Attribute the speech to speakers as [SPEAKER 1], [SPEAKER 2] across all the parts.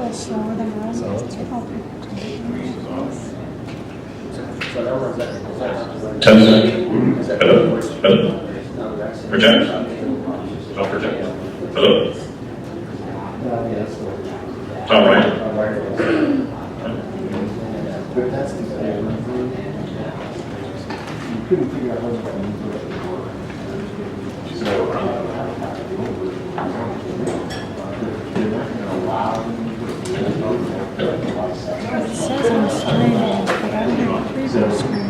[SPEAKER 1] little slower than I was.
[SPEAKER 2] Test. Hello? Hello? Project? Don't project. Hello? All right.
[SPEAKER 3] You couldn't figure out what that means. So, they're not going to allow them
[SPEAKER 1] It says on the screen, but I don't have a preview screen.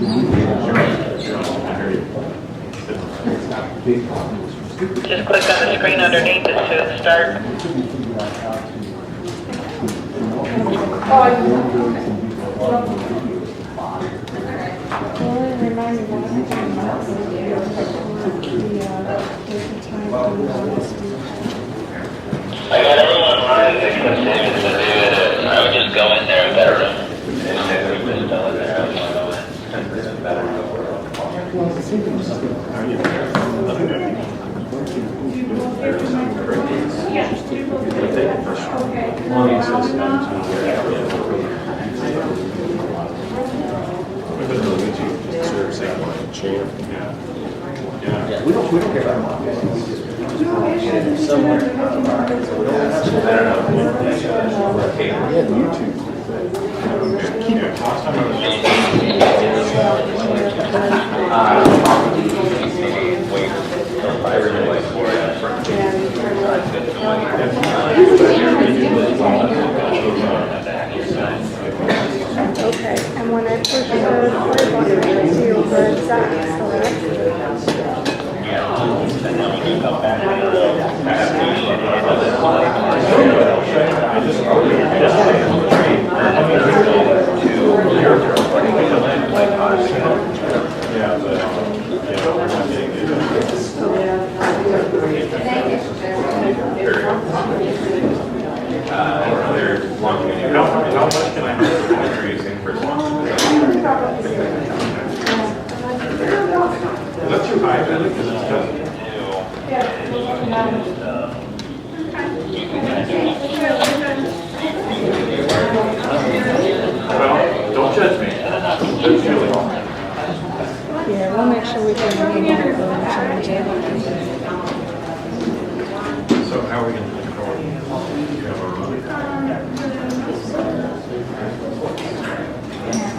[SPEAKER 4] Just click on the screen underneath it to start.
[SPEAKER 1] Well, it reminded me of the time
[SPEAKER 4] I got everyone running except David to do it. I would just go in there and better run. If we was done there, I would want to go in. 10% better.
[SPEAKER 3] Yeah, we don't care about them. We just somewhere. Yeah, YouTube. Keep it.
[SPEAKER 4] I really like for
[SPEAKER 1] Okay, and when I push the play button, I see a red X, correct?
[SPEAKER 2] How much can I have for using for is that too high then? Because it's just... Well, don't judge me. Judge Julie.
[SPEAKER 1] Yeah, we'll make sure we can read it.
[SPEAKER 2] So how are we going to control it? You have a run?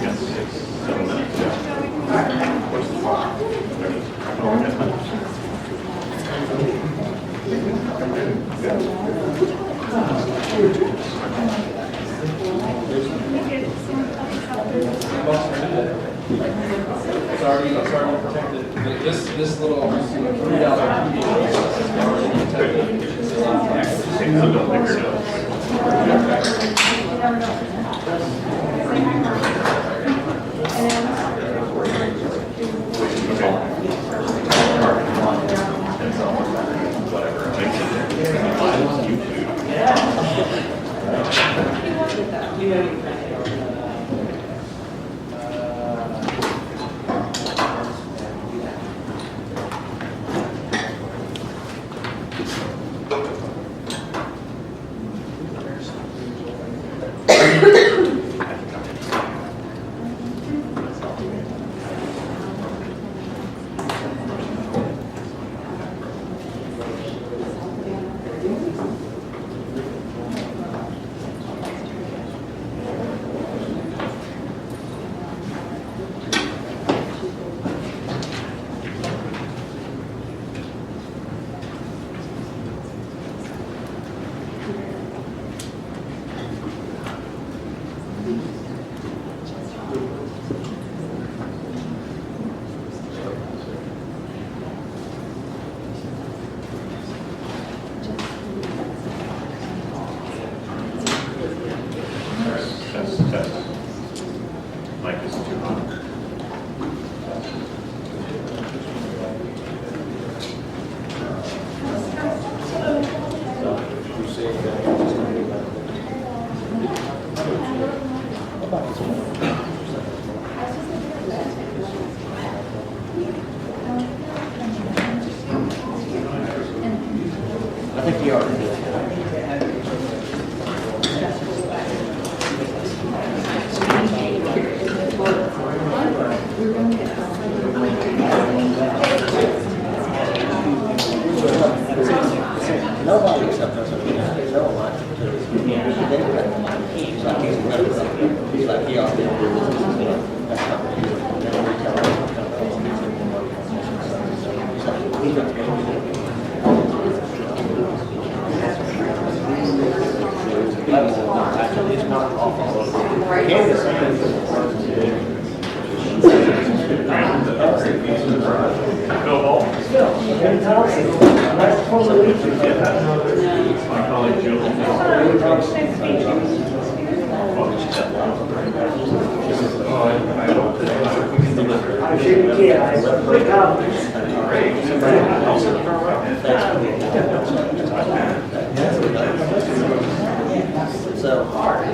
[SPEAKER 2] Yes, 6, 7 minutes, yeah. What's the clock?
[SPEAKER 5] It's already protected. This little $3
[SPEAKER 2] So don't lick your nose. Test. Mic is too hot.
[SPEAKER 3] I think you are. sometimes I didn't know a lot. He's like, he often did this, you know, that's not what he would never tell him. He's like, he's not going to do it. Actually, it's not awful.
[SPEAKER 2] Bill Hall? My colleague Jill. I hope that we can deliver.
[SPEAKER 3] So hard.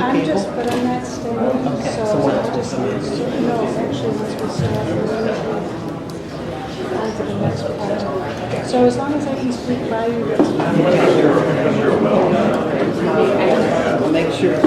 [SPEAKER 1] I'm just, but I'm not staying, so I just, no, actually, this was, on to the next part. So as long as I can speak by you, that's fine.
[SPEAKER 3] Make sure.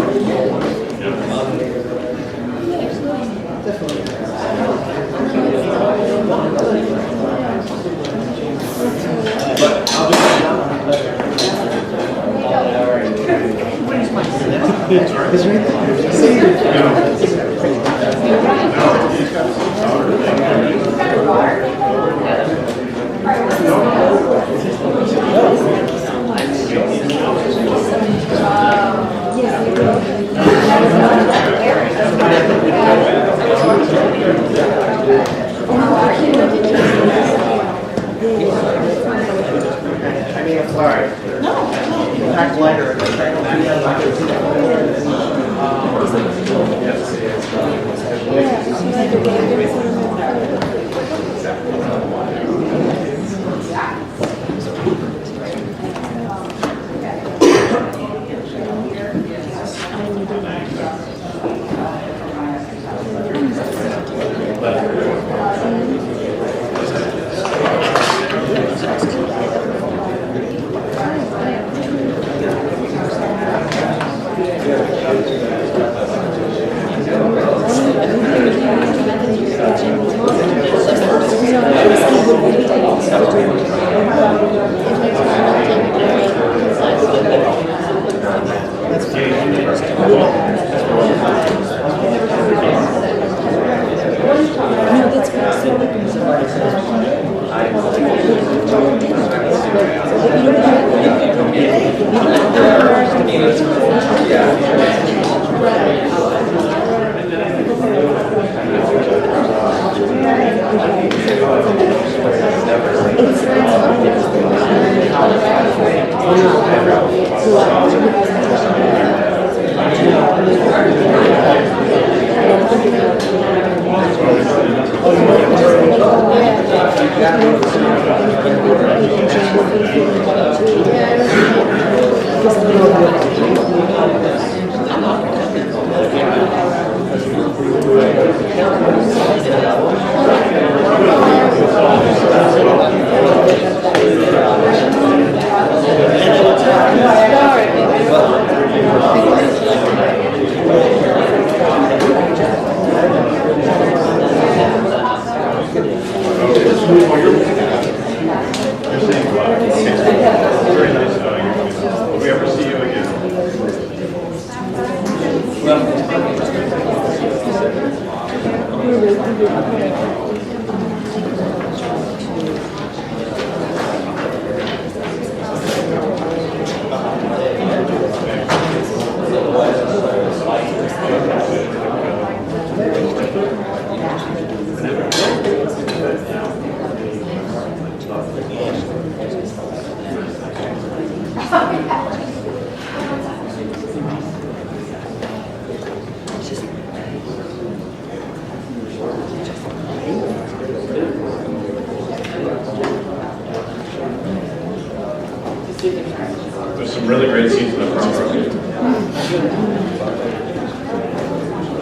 [SPEAKER 2] There's some really great seats in the front row.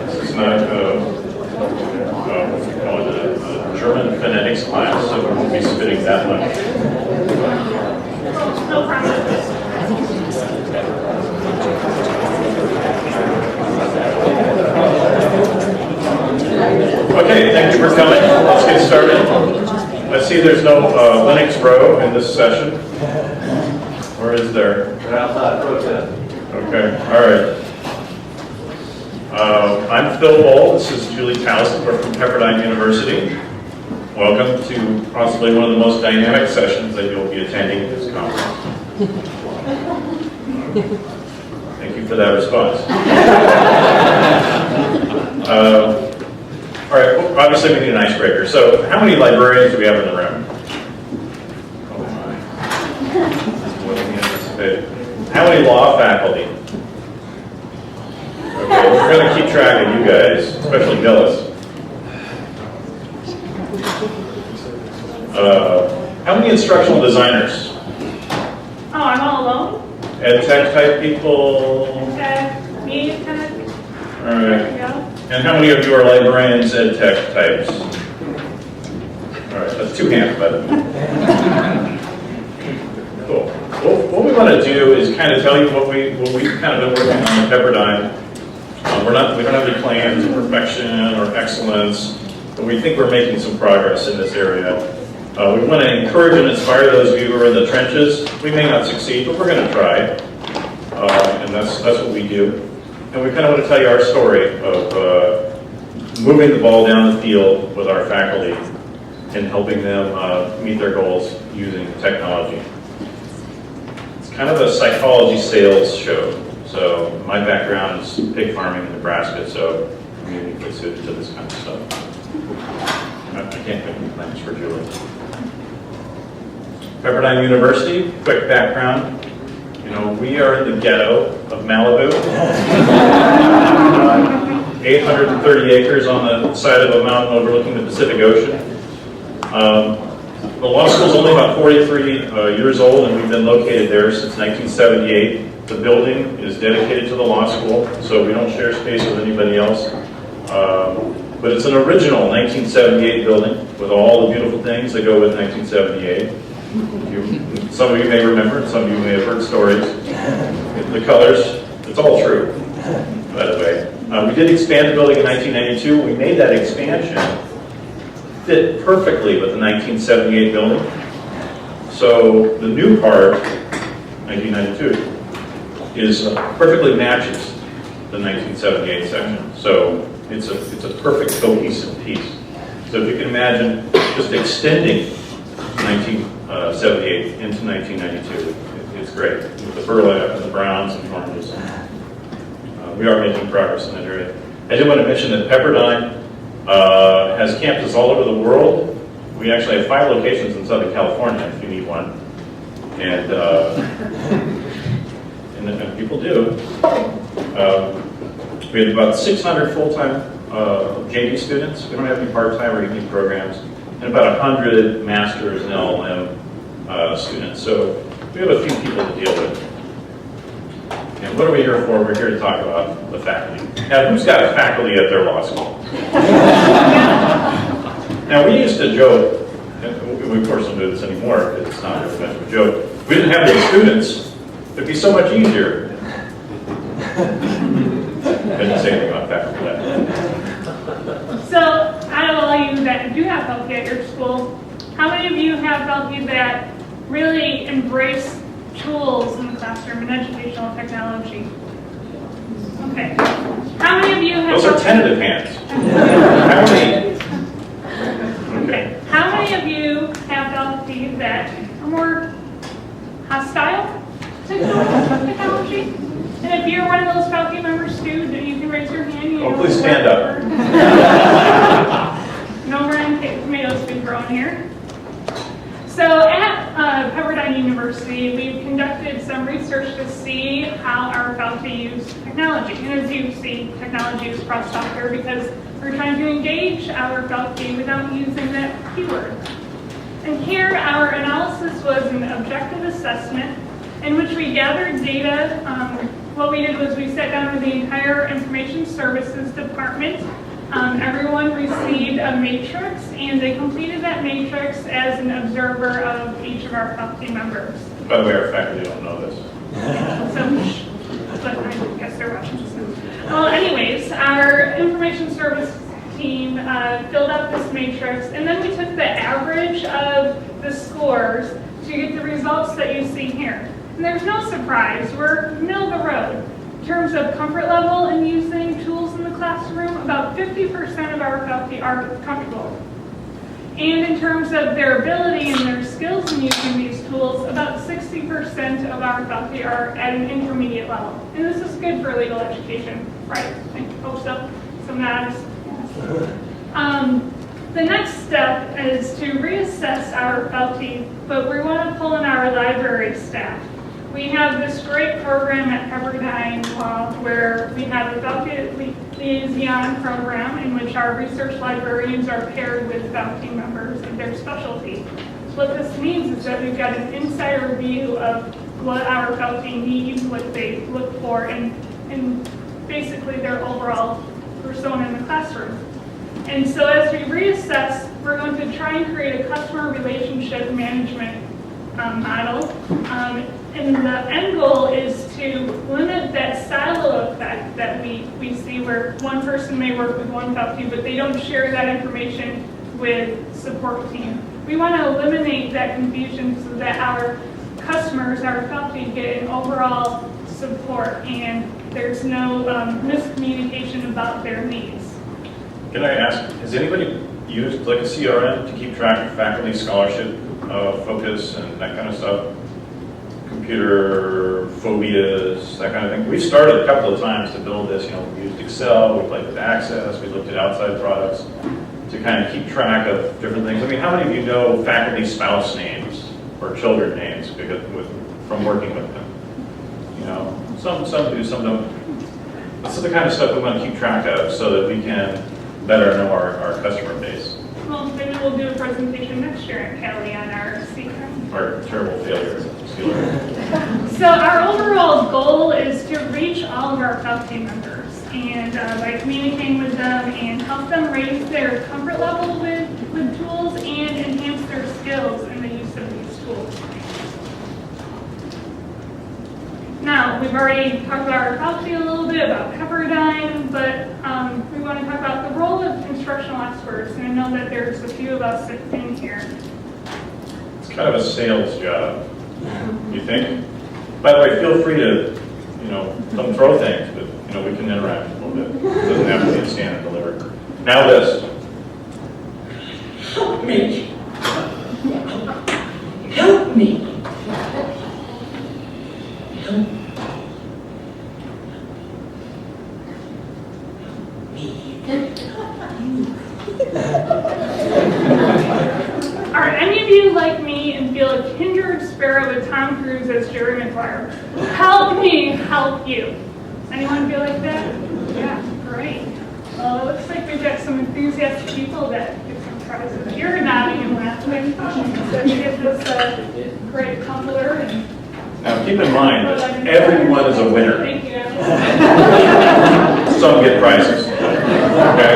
[SPEAKER 2] This is not next class, so we won't be spitting that much.
[SPEAKER 1] No problem.
[SPEAKER 2] Okay, thank you for coming. Let's get started. I see there's no Linux row in this session. Or is there? Okay, all right. I'm Phil Bull. This is Julie Towson. We're from Pepperdine University. Welcome to possibly one of the most dynamic sessions that you'll be attending at this conference. Thank you for that response. All right, well, obviously we need an icebreaker. So how many librarians do we have in the room? Oh my. This is more than we anticipated. How many law faculty? Okay, we're going to keep track of you guys, especially Gillis. How many instructional designers?
[SPEAKER 1] Oh, I'm all alone?
[SPEAKER 2] Ed tech type people?
[SPEAKER 1] Okay, me, kind of.
[SPEAKER 2] All
[SPEAKER 1] There
[SPEAKER 2] right.
[SPEAKER 1] we go.
[SPEAKER 2] And how many of you are librarians, ed tech types? All right, that's 2 hands, but. Cool. Well, what we want to do is kind of tell you what we've kind of been working on at Pepperdine. We don't have any plans of perfection or excellence, but we think we're making some progress in this area. We want to encourage and inspire those of you who are in the trenches. We may not succeed, but we're going to try, and that's what we do. And we kind of want to tell you our story of moving the ball down the field with our faculty and helping them meet their goals using technology. It's kind of a psychology sales show. So my background is pig farming in Nebraska, so I'm uniquely suited to this kind of stuff. I can't make any plans for Julie. Pepperdine University, quick background. You know, we are in the ghetto of Malibu. 830 acres on the side of a mountain overlooking the Pacific Ocean. The law school is only about 43 years old, and we've been located there since 1978. The building is dedicated to the law school, so we don't share space with anybody else. But it's an original 1978 building with all the beautiful things that go with 1978. Some of you may remember, and some of you may have heard stories. The colors, it's all true, by the way. We did expand the building in 1992. We made that expansion fit perfectly with the 1978 building. So the new part, 1992, is perfectly matches the 1978 section. So it's a perfect cohesive piece. So if you can imagine just extending 1978 into 1992, it's great. With the burlap and the browns and oranges. We are making progress in that area. I did want to mention that Pepperdine has campuses all over the world. We actually have 5 locations in Southern California if you need one. And people do. We have about 600 full-time JD students. We don't have any part-time or evening programs. And about 100 masters and LLM students. So we have a few people to deal with. And what are we here for? We're here to talk about the faculty. Now, who's got a faculty at their law school? Now, we used to joke, and we of course don't do this anymore because it's not really much of a joke. If we didn't have any students, it'd be so much easier. Couldn't say anything about faculty.
[SPEAKER 1] So, out of all you that do have faculty at your school, how many of you have faculty that really embrace tools in the classroom and educational technology? Okay. How many of you have...
[SPEAKER 2] Those are tentative hands. How many?
[SPEAKER 1] Okay. How many of you have faculty that are more hostile to technology? And if you're one of those faculty members too, then you can raise your hand.
[SPEAKER 2] Oh, please stand up.
[SPEAKER 1] No rotten tomatoes being thrown here. So at Pepperdine University, we've conducted some research to see how our faculty use technology. And as you see, technology is cross-software because we're trying to engage our faculty without using that keyword. And here, our analysis was an objective assessment in which we gathered data. What we did was we sat down with the entire Information Services Department Everyone received a matrix, and they completed that matrix as an observer of each of our faculty members.
[SPEAKER 2] By the way, our faculty don't know this.
[SPEAKER 1] But I guess they're watching. Well, anyways, our information service team filled out this matrix, and then we took the average of the scores to get the results that you see here. And there's no surprise, we're middle of the road. In terms of comfort level in using tools in the classroom, about 50% of our faculty are comfortable. And in terms of their ability and their skills in using these tools, about 60% of our faculty are at an intermediate level. And this is good for legal education, right? I hope so. Some nods. The next step is to reassess our faculty, but we want to pull in our library staff. We have this great program at Pepperdine where we have a faculty liaison program in which our research librarians are paired with faculty members of their specialty. So what this means is that we've got an insider view of what our faculty need, what they look for, and basically their overall persona in the classroom. And so as we reassess, we're going to try and create a customer relationship management model. And the end goal is to limit that silo effect that we see where one person may work with one faculty, but they don't share that information with support team. We want to eliminate that confusion so that our customers, our faculty, get an overall support and there's no miscommunication about their needs.
[SPEAKER 2] Can I ask, has anybody used like a CRM to keep track of faculty scholarship focus and that kind of stuff? Computer phobias, that kind of thing. We started a couple of times to build this. We used Excel, we played with Access, we looked at outside products to kind of keep track of different things. I mean, how many of you know faculty spouse names or children names from working with them? Some do, some don't. This is the kind of stuff we want to keep track of so that we can better know our customer base.
[SPEAKER 1] Well, maybe we'll do a presentation next year at Cali on our secret.
[SPEAKER 2] Our terrible failure.
[SPEAKER 1] So our overall goal is to reach all of our faculty members and by communicating with them and help them raise their comfort level with tools and enhance their skills in the use of these tools. Now, we've already talked about our faculty a little bit, about Pepperdine, but we want to talk about the role of instructional experts, and I know that there's a few of us in here.
[SPEAKER 2] It's kind of a sales job. You think? By the way, feel free to, come throw things, but, we can interact a little bit. It doesn't have to be a stand and deliver. Now this.
[SPEAKER 6] Help me. Help me. Help me.
[SPEAKER 1] Are any of you like me and feel a kindred spirit with Tom Cruise as Jerry Maguire? Help me help you. Anyone feel like that? Yeah, great. Well, it looks like we've got some enthusiastic people that get some prizes. You're nodding and laughing. So you get this great tumbler. And
[SPEAKER 2] Now keep in mind that everyone is a winner.
[SPEAKER 1] thank you.
[SPEAKER 2] Some get prizes. Okay?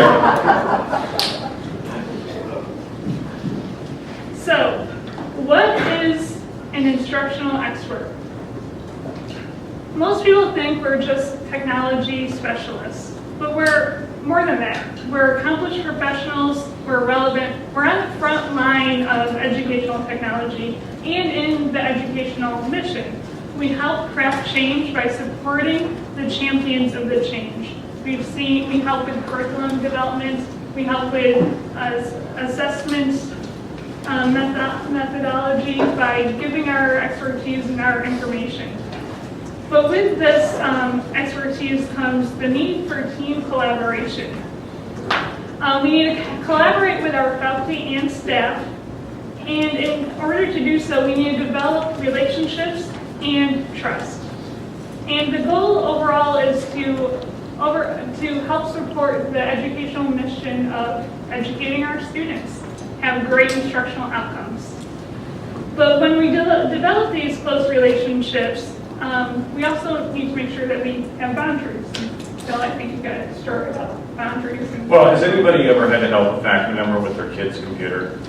[SPEAKER 1] So, what is an instructional expert? Most people think we're just technology specialists, but we're more than that. We're accomplished professionals, we're relevant, we're on the front line of educational technology and in the educational mission. We help craft change by supporting the champions of the change. We help with curriculum development, we help with assessment methodology by giving our expertise and our information. But with this expertise comes the need for team collaboration. We need to collaborate with our faculty and staff, and in order to do so, we need to develop relationships and trust. And the goal overall is to help support the educational mission of educating our students, have great instructional outcomes. But when we develop these close relationships, we also need to make sure that we have boundaries. Bill, I think you've got a story about boundaries. And
[SPEAKER 2] Well, has anybody ever had to help a faculty member with their kid's computer?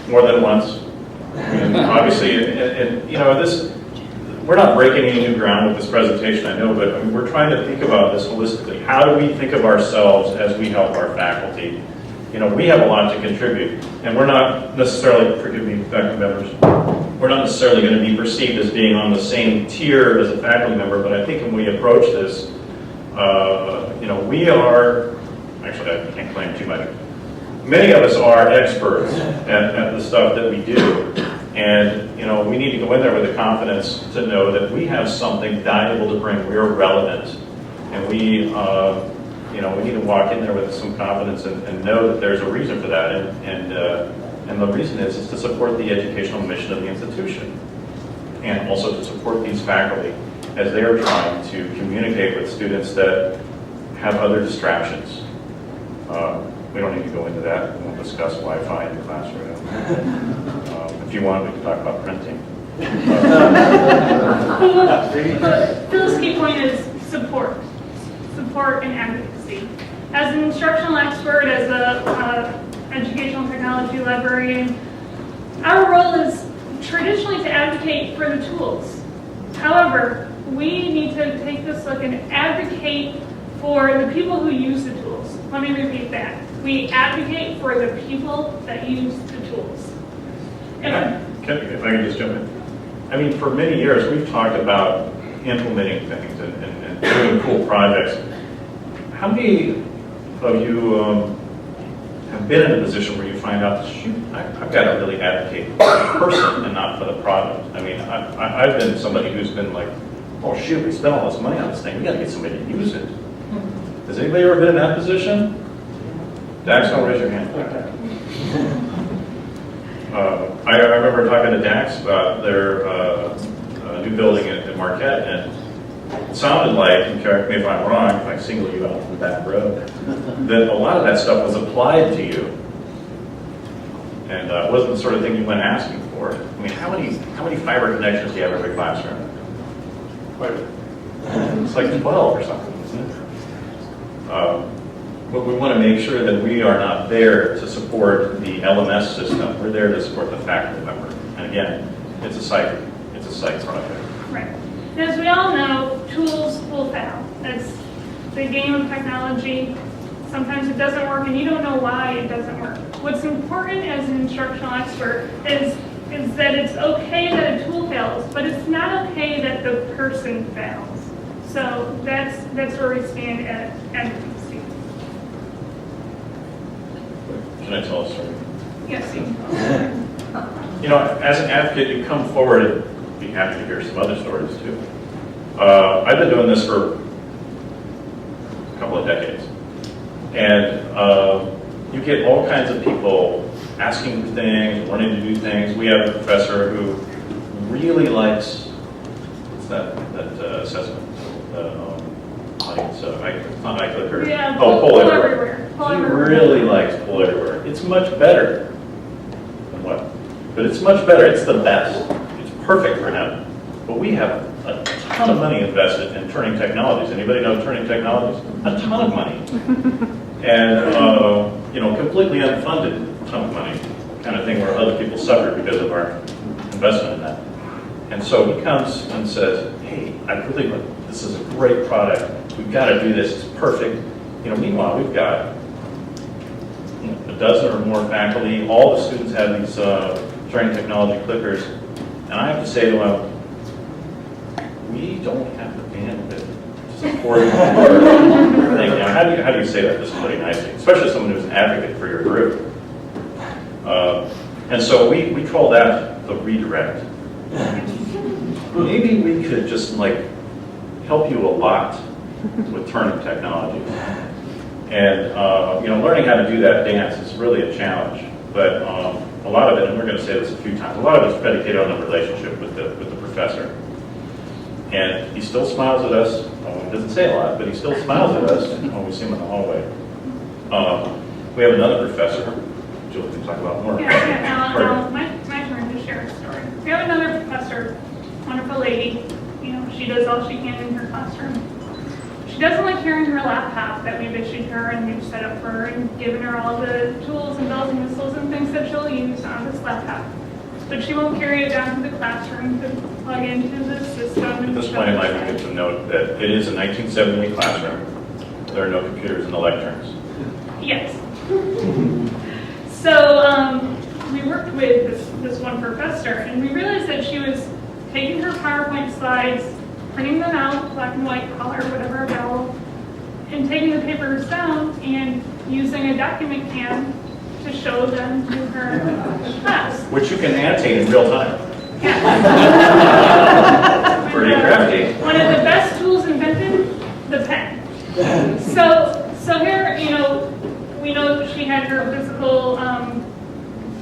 [SPEAKER 2] More than once? I mean, obviously, and you know, we're not breaking any new ground with this presentation, I know, but I mean, we're trying to think about this holistically. How do we think of ourselves as we help our faculty? You know, we have a lot to contribute, and we're not necessarily, forgive me, faculty members, we're not necessarily going to be perceived as being on the same tier as a faculty member, but I think when we approach this, you know, we are, actually I can't claim too much, many of us are experts at the stuff that we do, and you know, we need to go in there with the confidence to know that we have something valuable to bring, we're relevant, and we, you know, we need to walk in there with some confidence and know that there's a reason for that, and the reason is to support the educational mission of the institution, and also to support these faculty as they are trying to communicate with students that have other distractions. We don't need to go into that. We won't discuss Wi-Fi in the classroom. If you want, we can talk about printing.
[SPEAKER 1] Phil's key point is support and advocacy. As an instructional expert, as a educational technology librarian, our role is traditionally to advocate for the tools. However, we need to take this look and advocate for the people who use the tools. Let me repeat that. We advocate for the people that use the tools.
[SPEAKER 2] If I can just jump in. I mean, for many years, we've talked about implementing things and doing cool projects. How many of you have been in a position where you find out, shoot, I've got to really advocate for the person and not for the product? I mean, I've been somebody who's been like, oh shoot, we spent all this money on this thing, we got to get somebody to use it. Has anybody ever been in that position? Dax, don't raise your hand. I remember talking to Dax about their new building at Marquette, and it sounded like, and correct me if I'm wrong, if I single you out from the back row, that a lot of that stuff was applied to you, and it wasn't the sort of thing you went asking for. I mean, how many fiber connections do you have in every classroom? It's like 12 or something, isn't it? But we want to make sure that we are not there to support the LMS system. We're there to support the faculty member. And again, it's a site project.
[SPEAKER 1] Right. And as we all know, tools will fail. It's the game of technology. Sometimes it doesn't work, and you don't know why it doesn't work. What's important as an instructional expert is that it's okay that a tool fails, but it's not okay that the person fails. So that's where we stand at advocacy.
[SPEAKER 2] Can I tell a story?
[SPEAKER 1] Yes, you.
[SPEAKER 2] You know, as an advocate, you come forward and be happy to hear some other stories too. I've been doing this for a couple of decades. And you get all kinds of people asking for things, wanting to do things. We have a professor who really likes, what's that assessment? It's not iClicker.
[SPEAKER 1] Yeah,
[SPEAKER 2] Pull Everywhere.
[SPEAKER 1] Pull
[SPEAKER 2] He
[SPEAKER 1] Everywhere.
[SPEAKER 2] really likes Pull Everywhere. It's much better than what? But it's much better. It's the best. It's perfect for him. But we have a ton of money invested in Turning Technologies. Anybody know Turning Technologies? A ton of money. And, you know, completely unfunded ton of money. Kind of thing where other people suffer because of our investment in that. And so he comes and says, hey, I really like, this is a great product. We've got to do this. It's perfect. You know, meanwhile, we've got a dozen or more faculty. All the students have these Turning Technology clickers. And I have to say to them, we don't have the bandwidth to support everything. Now, how do you say that just pretty nicely? Especially someone who's an advocate for your group. And so we call that the redirect. Maybe we could just like help you a lot with Turning Technologies. And you know, learning how to do that dance is really a challenge. But a lot of it, and we're going to say this a few times, a lot of it's predicated on the relationship with the professor. And he still smiles at us. He doesn't say a lot, but he still smiles at us when we see him in the hallway. We have another professor. Jill can talk about more.
[SPEAKER 1] Yeah, my turn to share a story. We have another professor, wonderful lady. You know, she does all she can in her classroom. she doesn't like carrying her laptop that we've issued her and we've set up for her and given her all the tools and bells and whistles and things that she'll use on this laptop. But she won't carry it down to the classroom to plug into the system.
[SPEAKER 2] At this point, it might be good to note that it is a 1978 classroom. There are no computers in the lecterns.
[SPEAKER 1] Yes. So we worked with this one professor, and we realized that she was taking her PowerPoint slides, printing them out, black and white, color, whatever available, and taking the papers down and using a document cam to show them to her class.
[SPEAKER 2] Which you can annotate in real time.
[SPEAKER 1] Yeah.
[SPEAKER 2] Pretty crafty.
[SPEAKER 1] One of the best tools invented, the pen. So here, we know that she had her physical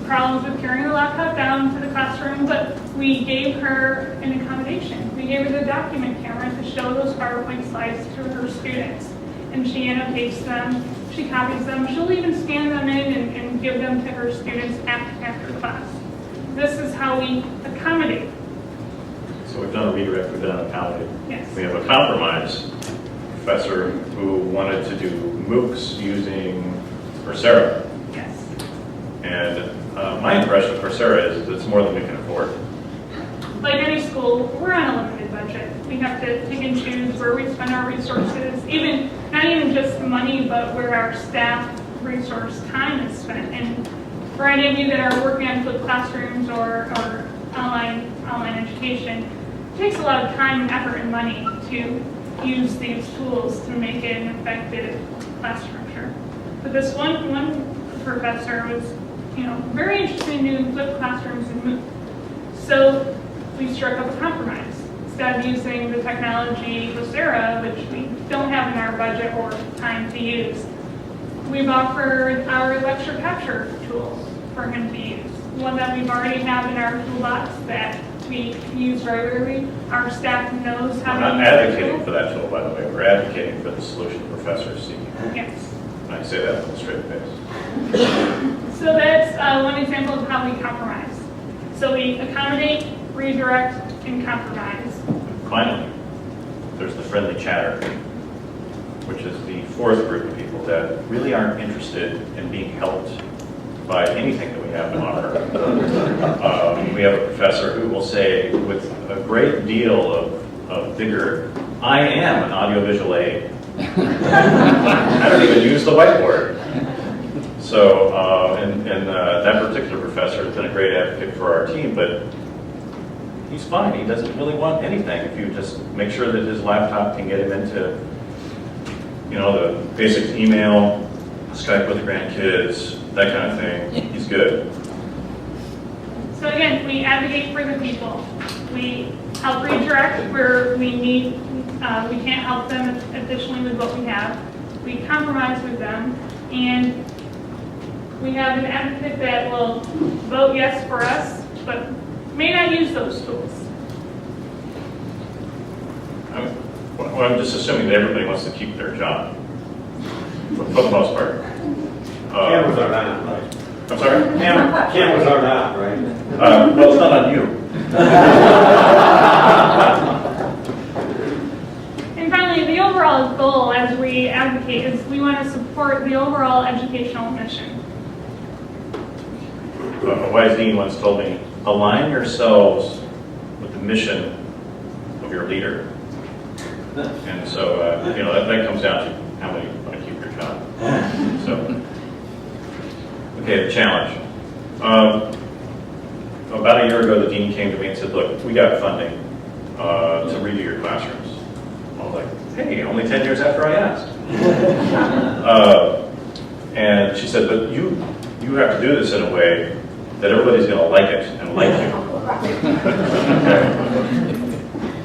[SPEAKER 1] problems with carrying the laptop down to the classroom, but we gave her an accommodation. We gave her the document camera to show those PowerPoint slides to her students. And she annotates them, she copies them, she'll even scan them in and give them to her students after class. This is how we accommodate.
[SPEAKER 2] So we've done a redirect, we've done an accommodate.
[SPEAKER 1] Yes.
[SPEAKER 2] We have a compromise professor who wanted to do MOOCs using Coursera.
[SPEAKER 1] Yes.
[SPEAKER 2] And my impression of Coursera is it's more than we can afford.
[SPEAKER 1] Like any school, we're on a limited budget. We have to pick and choose where we spend our resources, not even just the money, but where our staff resource time is spent. And for any of you that are working on flipped classrooms or online education, it takes a lot of time and effort and money to use these tools to make it an effective class structure. But this one professor was, very interested in doing flipped classrooms and MOOC. So we struck up a compromise. Instead of using the technology Coursera, which we don't have in our budget or time to use, we've offered our lecture capture tool for him to use. One that we've already have in our toolbox that we use regularly. Our staff knows how
[SPEAKER 2] We're
[SPEAKER 1] to
[SPEAKER 2] not
[SPEAKER 1] use that
[SPEAKER 2] advocating
[SPEAKER 1] tool.
[SPEAKER 2] for that tool, by the way. We're advocating for the solution the professor is seeking.
[SPEAKER 1] Yes.
[SPEAKER 2] And I say that with a straight face.
[SPEAKER 1] So that's one example of how we compromise. So we accommodate, redirect, and compromise.
[SPEAKER 2] Finally, there's the friendly chatter, which is the fourth group of people that really aren't interested in being helped by anything that we have to offer. We have a professor who will say with a great deal of vigor, I am an audiovisual aid. I don't even use the whiteboard. So, that particular professor has been a great advocate for our team, but he's fine. He doesn't really want anything. If you just make sure that his laptop can get him into, the basic email, Skype with the grandkids, that kind of thing, he's good.
[SPEAKER 1] So again, we advocate for the people. We help redirect where we need, we can't help them additionally with what we have. We compromise with them, and we have an advocate that will vote yes for us, but may not use those tools.
[SPEAKER 2] I'm just assuming that everybody wants to keep their job, for the most part.
[SPEAKER 3] Cameras are not, right?
[SPEAKER 2] I'm sorry?
[SPEAKER 3] Cameras are not, right?
[SPEAKER 2] Well, it's not on you.
[SPEAKER 1] And finally, the overall goal as we advocate is we want to support the overall educational mission.
[SPEAKER 2] A wise dean once told me, align yourselves with the mission of your leader. And so, that comes down to how many want to keep your job. So, okay, the challenge. About a year ago, the dean came to me and said, look, we got funding to redo your classrooms. I was like, hey, only 10 years after I asked. And she said, but you have to do this in a way that everybody's going to like it and like you.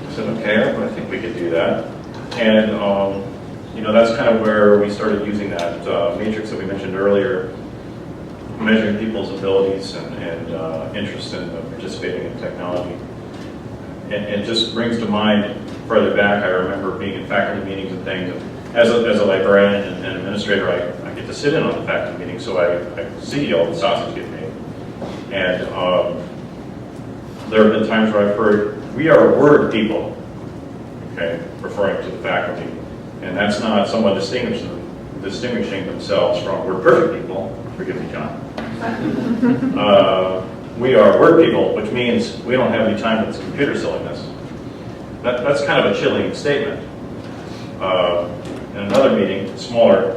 [SPEAKER 2] I said, okay, I think we could do that. And, that's kind of where we started using that matrix that we mentioned earlier, measuring people's abilities and interest in participating in technology. And it just brings to mind further back, I remember being in faculty meetings and things. And as a librarian and administrator, I get to sit in on the faculty meetings, so I see all the sausage get made. And there have been times where I've heard, we are word people, okay, referring to the faculty. And that's not someone distinguishing themselves from, we're perfect people, forgive me, John. We are word people, which means we don't have any time for this computer silliness. That's kind of a chilling statement. In another meeting, smaller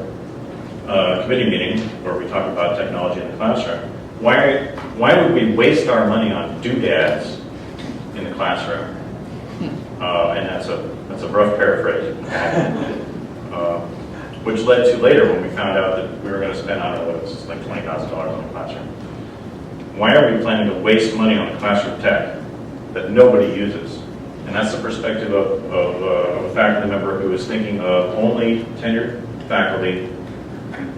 [SPEAKER 2] committee meeting, where we talk about technology in the classroom, why would we waste our money on doodads in the classroom? And that's a rough paraphrase. Which led to later when we found out that we were going to spend, I don't know what it was, like $20,000 on the classroom. Why are we planning to waste money on the classroom tech that nobody uses? And that's the perspective of a faculty member who is thinking of only tenured faculty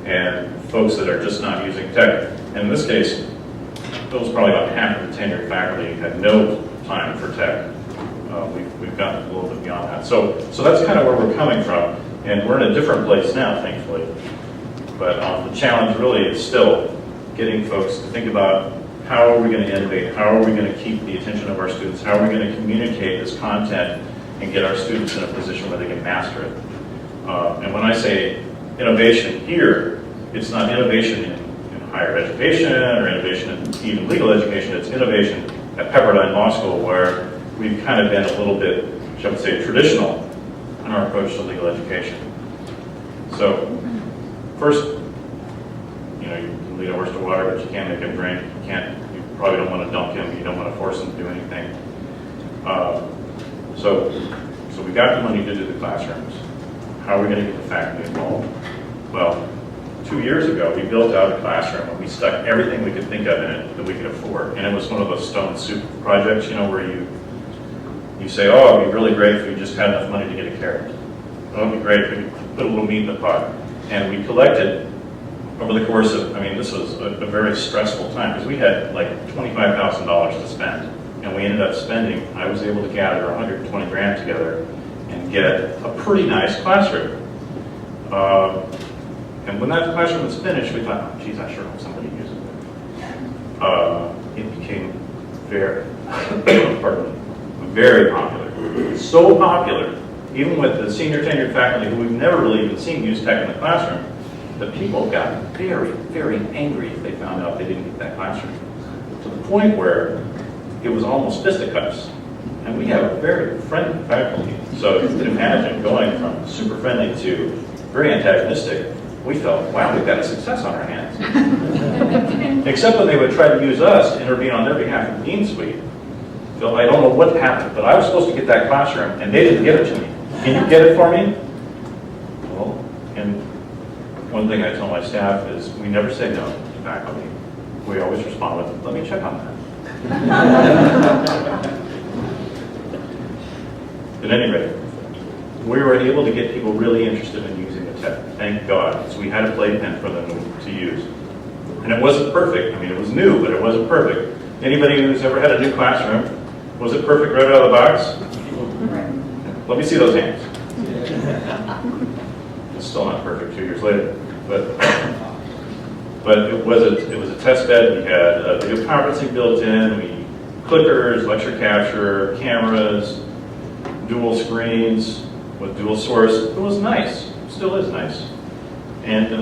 [SPEAKER 2] and folks that are just not using tech. And in this case, it was probably about half of the tenured faculty had no time for tech. We've gotten a little bit beyond that. So that's kind of where we're coming from. And we're in a different place now, thankfully. But the challenge really is still getting folks to think about how are we going to innovate, how are we going to keep the attention of our students, how are we going to communicate this content and get our students in a position where they can master it. And when I say innovation here, it's not innovation in higher education or innovation in even legal education, it's innovation at Pepperdine Law School where we've kind of been a little bit, shall we say, traditional in our approach to legal education. So, first, you can lead a horse to water, but you can't make him drink. You probably don't want to dunk him. You don't want to force him to do anything. So we got the money to do the classrooms. How are we going to get the faculty involved? Well, 2 years ago, we built out a classroom and we stuck everything we could think of in it that we could afford. And it was one of those stone soup projects, where you say, oh, it'd be really great if we just had enough money to get a carrot. Oh, it'd be great if we could put a little meat in the pot. And we collected over the course of, this was a very stressful time because we had like $25,000 to spend. And we ended up spending, I was able to gather 120 grand together and get a pretty nice classroom. And when that classroom was finished, we thought, oh, geez, I sure hope somebody uses it. It became very, very popular. So popular, even with the senior tenured faculty who we've never really even seen use tech in the classroom, that people got very, very angry if they found out they didn't get that classroom. To the point where it was almost fisticuffs. And we have a very friendly faculty. So you can imagine going from super friendly to very antagonistic. We felt, wow, we've got a success on our hands. Except when they would try to use us to intervene on their behalf in the Dean Suite. Phil, I don't know what happened, but I was supposed to get that classroom, and they didn't give it to me. Can you get it for me? Well, and one thing I tell my staff is we never say no to faculty. We always respond with, let me check on that. At any rate, we were able to get people really interested in using the tech. Thank God. So we had a playpen for them to use. And it wasn't perfect. It was new, but it wasn't perfect. Anybody who's ever had a new classroom, was it perfect right out of the box? Let me see those hands. It's still not perfect 2 years later. But it was a test bed. We had video conferencing built in, clickers, lecture capture, cameras, dual screens with dual source. It was nice. It still is nice. And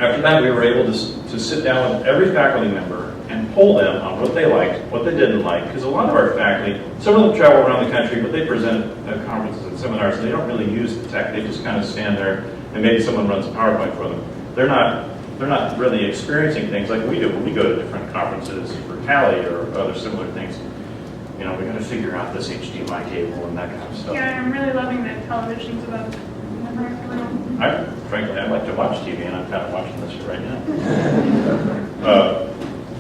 [SPEAKER 2] after that, we were able to sit down with every faculty member and poll them on what they liked, what they didn't like. Because a lot of our faculty, some of them travel around the country, but they present at conferences and seminars, and they don't really use the tech. They just kind of stand there, and maybe someone runs a PowerPoint for them. They're not really experiencing things like we do when we go to different conferences for Cali or other similar things. We got to figure out this HDMI cable and that kind of stuff.
[SPEAKER 1] Yeah, I'm really loving that television's about in the back room.
[SPEAKER 2] Frankly, I like to watch TV, and I'm kind of watching this right now.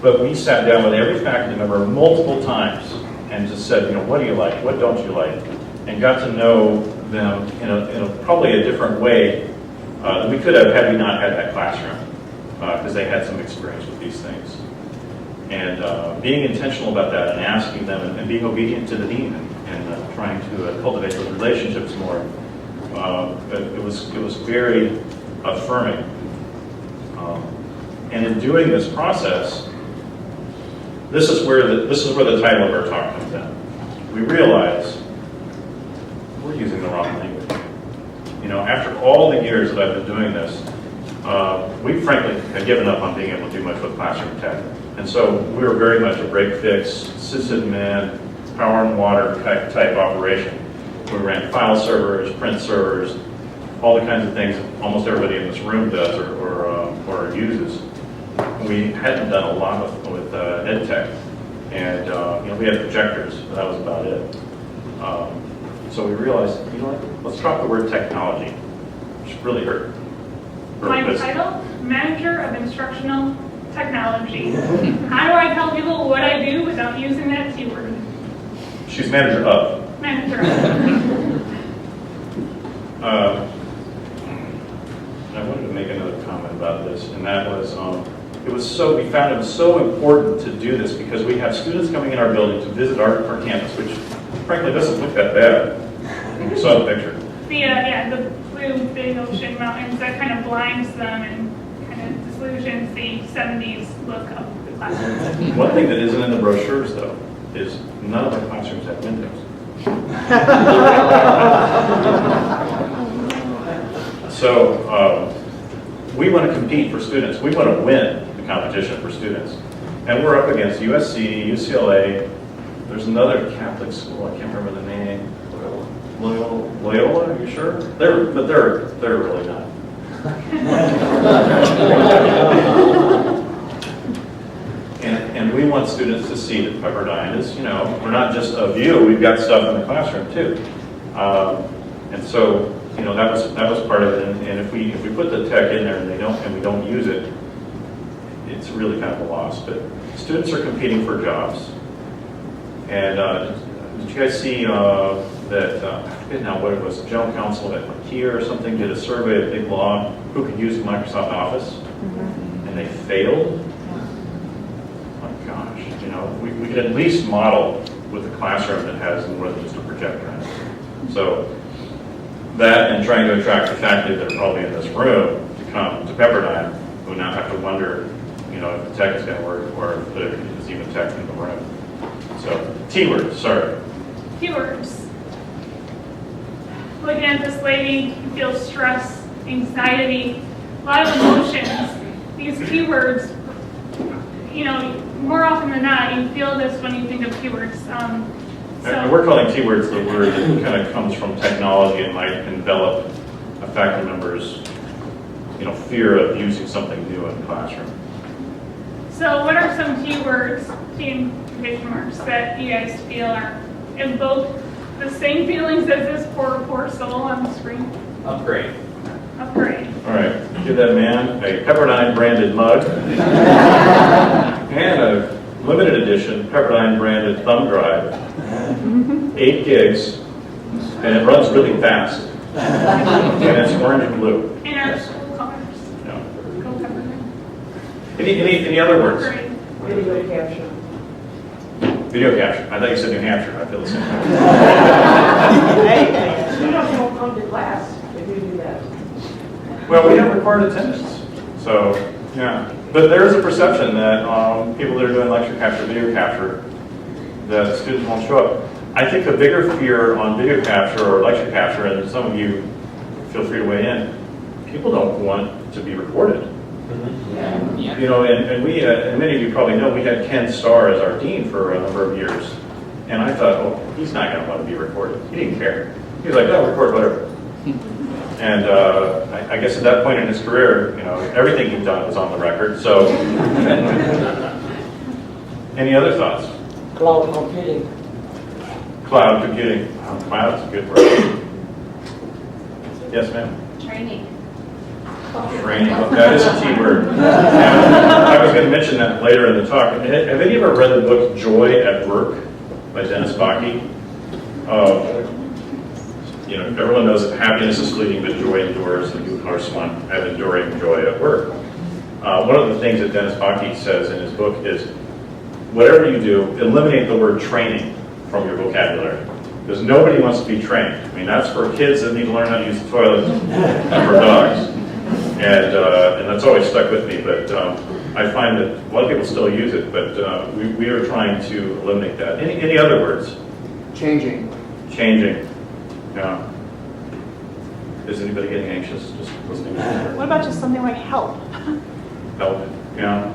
[SPEAKER 2] But we sat down with every faculty member multiple times and just said, what do you like? What don't you like? And got to know them in a probably a different way than we could have had we not had that classroom, because they had some experience with these things. And being intentional about that and asking them and being obedient to the dean and trying to cultivate those relationships more, it was very affirming. And in doing this process, this is where the title of our talk comes in. We realize we're using the wrong language. after all the years that I've been doing this, we frankly had given up on being able to do much with classroom tech. And so we were very much a break fix, sys-admin, power and water type operation. We ran file servers, print servers, all the kinds of things almost everybody in this room does or uses. We hadn't done a lot with ed tech, and we had projectors, but that was about it. So we realized, let's drop the word technology, which really hurt.
[SPEAKER 1] My title, Manager of Instructional Technology. How do I tell people what I do without using that T word?
[SPEAKER 2] She's manager of.
[SPEAKER 1] Manager of.
[SPEAKER 2] I wanted to make another comment about this, and that was, we found it was so important to do this because we have students coming in our building to visit our campus, which frankly doesn't look that bad. You saw the picture.
[SPEAKER 1] The blue big ocean mountains, that kind of blinds them and kind of disillusions the 70s look of the classroom.
[SPEAKER 2] One thing that isn't in the brochures, though, is none of the classrooms have windows. So we want to compete for students. We want to win the competition for students. And we're up against USC, UCLA. There's another Catholic school, I can't remember the name. Loyola, are you sure? They're really not. And we want students to see that Pepperdine is, we're not just a view, we've got stuff in the classroom too. And so, that was part of it. And if we put the tech in there and we don't use it, it's really kind of a loss. But students are competing for jobs. And did you guys see that, I forget now what it was, the general counsel at Kia or something did a survey of big law who could use Microsoft Office, and they failed? Oh my gosh, we could at least model with a classroom that has more than just a projector in it. So that and trying to attract the faculty that are probably in this room to come to Pepperdine, who now have to wonder, if the tech is going to work or if there's even tech in the room. So, T-words, sorry.
[SPEAKER 1] Keywords. Looking at this lady, you feel stress, anxiety, a lot of emotions. These keywords, more often than not, you feel this when you think of keywords.
[SPEAKER 2] And we're calling T-words the word that kind of comes from technology and might envelop a faculty member's, fear of using something new in the classroom.
[SPEAKER 1] So what are some keywords, key quotation marks, that you guys feel are invoke the same feelings as this poor soul on the screen?
[SPEAKER 5] Upgrade.
[SPEAKER 1] Upgrade.
[SPEAKER 2] All right, give that man a Pepperdine branded mug and a limited edition Pepperdine branded thumb drive, 8 gigs, and it runs really fast. And it's orange and blue.
[SPEAKER 1] In our school colors.
[SPEAKER 2] Yeah.
[SPEAKER 1] Go Pepperdine.
[SPEAKER 2] Any other words?
[SPEAKER 1] Upgrade.
[SPEAKER 7] Video capture.
[SPEAKER 2] Video capture. I thought you said New Hampshire. I feel the same way.
[SPEAKER 7] Hey, students don't come to class if you do that.
[SPEAKER 2] Well, we have required attendance. So, yeah. But there is a perception that people that are doing lecture capture, video capture, that students won't show up. I think a bigger fear on video capture or lecture capture, and some of you feel free to weigh in, people don't want to be recorded. And we, and many of you probably know, we had Ken Starr as our dean for a number of years. And I thought, he's not going to want to be recorded. He didn't care. He was like, record whatever. And I guess at that point in his career, everything he'd done was on the record. So, any other thoughts?
[SPEAKER 7] Cloud computing.
[SPEAKER 2] Cloud computing. Cloud's a good word. Yes, ma'am.
[SPEAKER 8] Training.
[SPEAKER 2] Training. That is a T word. And I was going to mention that later in the talk. Have any ever read the book Joy at Work by Dennis Baki? Everyone knows that happiness is fleeting, but joy endures, and you, of course, want to have enduring joy at work. One of the things that Dennis Baki says in his book is, whatever you do, eliminate the word training from your vocabulary. Because nobody wants to be trained. I mean, that's for kids that need to learn how to use the toilet and for dogs. And that's always stuck with me. But I find that a lot of people still use it, but we are trying to eliminate that. Any other words?
[SPEAKER 9] Changing.
[SPEAKER 2] Changing. Yeah. Is anybody getting anxious just listening to her?
[SPEAKER 8] What about just something like help?
[SPEAKER 2] Help, yeah.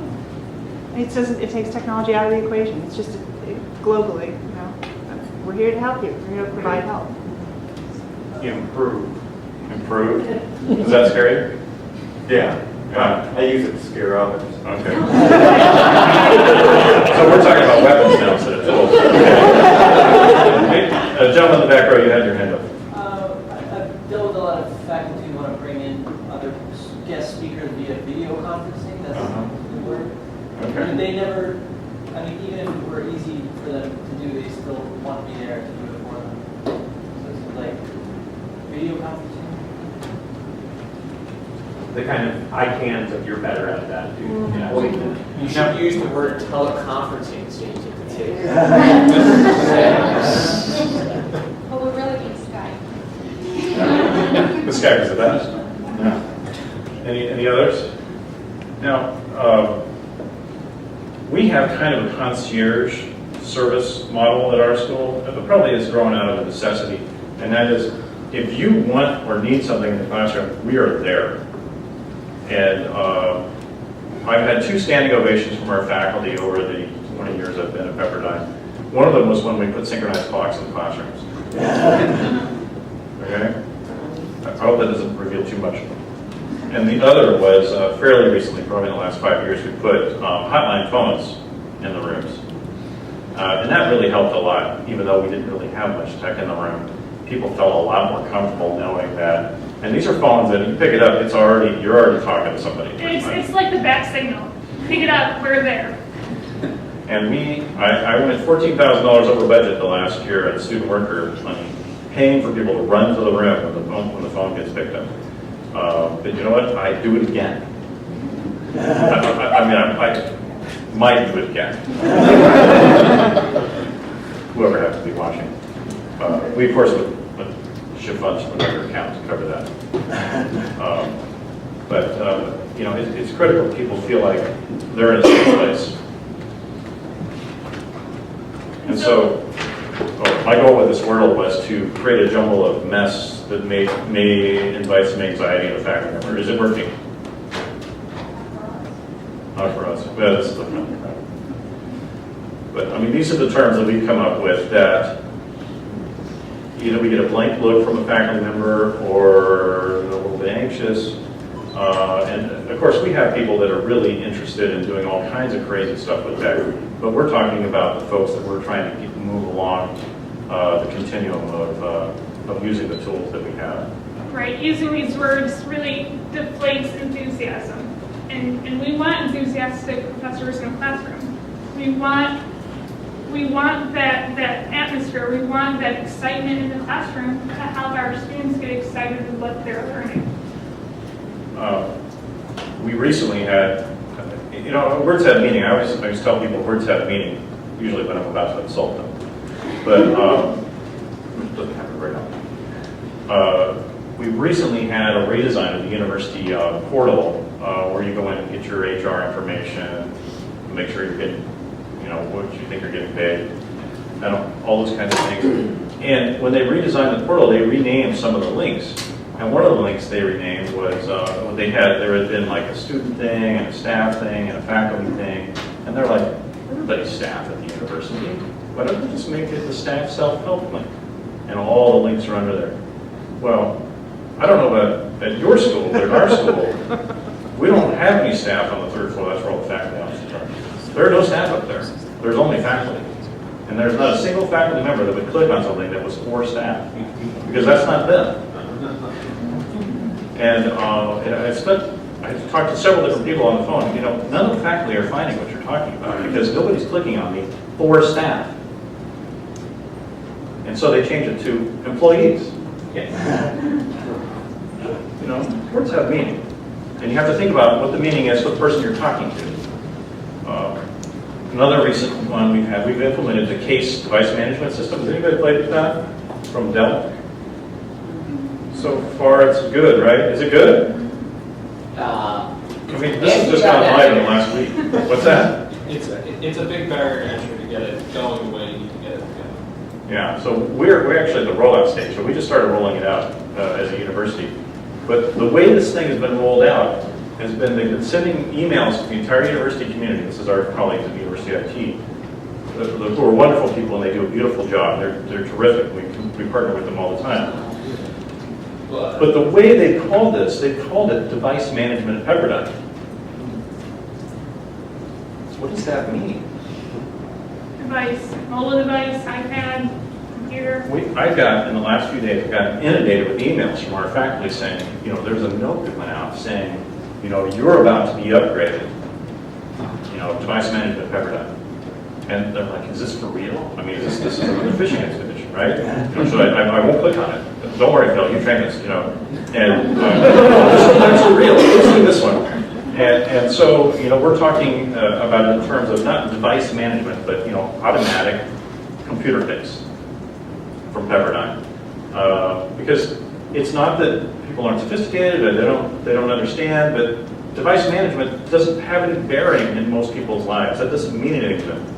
[SPEAKER 8] It doesn't. It takes technology out of the equation. It's just globally, you know. We're here to help you. We're here to provide help.
[SPEAKER 9] Improve.
[SPEAKER 2] Improve? Is that scary?
[SPEAKER 9] Yeah. I use it to scare others.
[SPEAKER 2] Okay. So we're talking about weapons now instead of tools. Okay. Gentleman in the back row, you had your hand up.
[SPEAKER 10] I've dealt with a lot of faculty who want to bring in other guest speakers via video conferencing. That's the word.
[SPEAKER 2] Okay.
[SPEAKER 10] And they never, I mean, even if it were easy for them to do, they still want to be there to do it for them. So it's like video conferencing.
[SPEAKER 9] The kind of ICANNs of you're better at that, dude. Yeah.
[SPEAKER 3] Well, you should use the word teleconferencing so you get the tip.
[SPEAKER 11] Well, we're really in Skype.
[SPEAKER 2] The Skype is the best. Yeah. Any others? Now, we have kind of a concierge service model at our school, but probably it's growing out of a necessity, and that is, if you want or need something in the classroom, we are there. And I've had 2 standing ovations from our faculty over the 20 years I've been at Pepperdine. One of them was when we put synchronized clocks in the classrooms. Okay? I hope that doesn't reveal too much. And the other was fairly recently, probably in the last 5 years, we put hotline phones in the rooms. And that really helped a lot, even though we didn't really have much tech in the room. People felt a lot more comfortable knowing that. And these are phones that you pick it up, you're already talking to somebody.
[SPEAKER 1] It's like the bat signal. Pick it up, we're there.
[SPEAKER 2] And I went $14,000 over budget the last year at student worker money, paying for people to run to the room when the phone gets picked up. But you know what? I do it again. I might do it again. Whoever happens to be watching. We, of course, would shift funds from another account to cover that. You know, it's critical that people feel like they're in a safe place. And so, my goal with this Wordle was to create a jumble of mess that may invite some anxiety in a faculty member. Is it working? Not for us. Well, this is the But I mean, these are the terms that we've come up with that either we get a blank look from a faculty member or a little bit anxious. And of course, we have people that are really interested in doing all kinds of crazy stuff with tech. But we're talking about the folks that we're trying to keep move along the continuum of using the tools that we have.
[SPEAKER 1] Right, using these words really deflates enthusiasm. And we want enthusiastic professors in a classroom. We want that atmosphere. We want that excitement in the classroom to help our students get excited with what they're learning.
[SPEAKER 2] We recently had, you know, words have meaning. I always tell people words have meaning, usually when I'm about to insult them. But it doesn't happen right now. We recently had a redesign of the university portal where you go in and get your HR information, make sure you're getting, you know, what you think you're getting paid, and all those kinds of things. And when they redesigned the portal, they renamed some of the links. And one of the links they renamed was there had been like a student thing and a staff thing and a faculty thing. And they're like, everybody's staff at the university. Why don't we just make it the staff self-help link? And all the links are under there. Well, I don't know about at your school, but at our school, we don't have any staff on the 3rd floor. That's where all the faculty offices are. There are no staff up there. There's only faculty. And there's not a single faculty member that would click on something that was for staff, because that's not them. And I talked to several different people on the phone. You know, none of the faculty are finding what you're talking about because nobody's clicking on the for staff. And so they changed it to employees. You know, words have meaning. And you have to think about what the meaning is for the person you're talking to. Another recent one we've implemented the case device management system. Has anybody played with that from Dell? So far it's good, right? Is it good? I mean, this has just gone live in the last week. What's that?
[SPEAKER 5] It's a big barrier to entry to get it going the way you need to get it together.
[SPEAKER 2] Yeah, so we're actually at the rollout stage. So we just started rolling it out as a university. But the way this thing has been rolled out has been they've been sending emails to the entire university community. This is our colleagues at the University IT, who are wonderful people and they do a beautiful job. They're terrific. We partner with them all the time. But the way they called this, they called it device management at Pepperdine. So what does that mean?
[SPEAKER 1] Device, mobile device, iPad, computer.
[SPEAKER 2] I've got, in the last few days, I've gotten inundated with emails from our faculty saying, there's a note that went out saying, you're about to be upgraded, device management at Pepperdine. And they're like, is this for real? I mean, this is a phishing expedition, right? So I won't click on it. Don't worry, Phil, you train us, And this is real. Let's do this one. And so, we're talking about it in terms of not device management, but, automatic computer fix from Pepperdine. Because it's not that people aren't sophisticated or they don't understand, but device management doesn't have any bearing in most people's lives. That doesn't mean anything to them.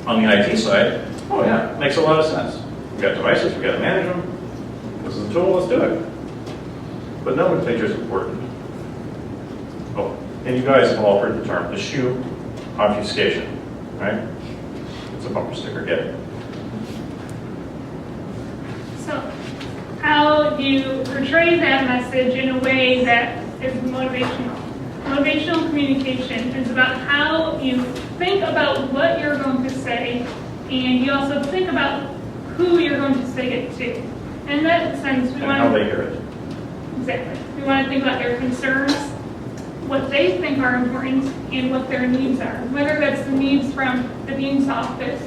[SPEAKER 2] On the IT side, oh yeah, makes a lot of sense. We've got devices, we've got to manage them. This is a tool, let's do it. But nomenclature is important. Oh, and you guys have all heard the term, the shoe obfuscation, right? It's a bumper sticker, get it.
[SPEAKER 1] So, how do you portray that message in a way that is motivational? Motivational communication is about how you think about what you're going to say, and you also think about who you're going to say it to. In that sense, we
[SPEAKER 2] And
[SPEAKER 1] want
[SPEAKER 2] how they hear it.
[SPEAKER 1] Exactly. We want to think about their concerns, what they think are important, and what their needs are. Whether that's the needs from the dean's office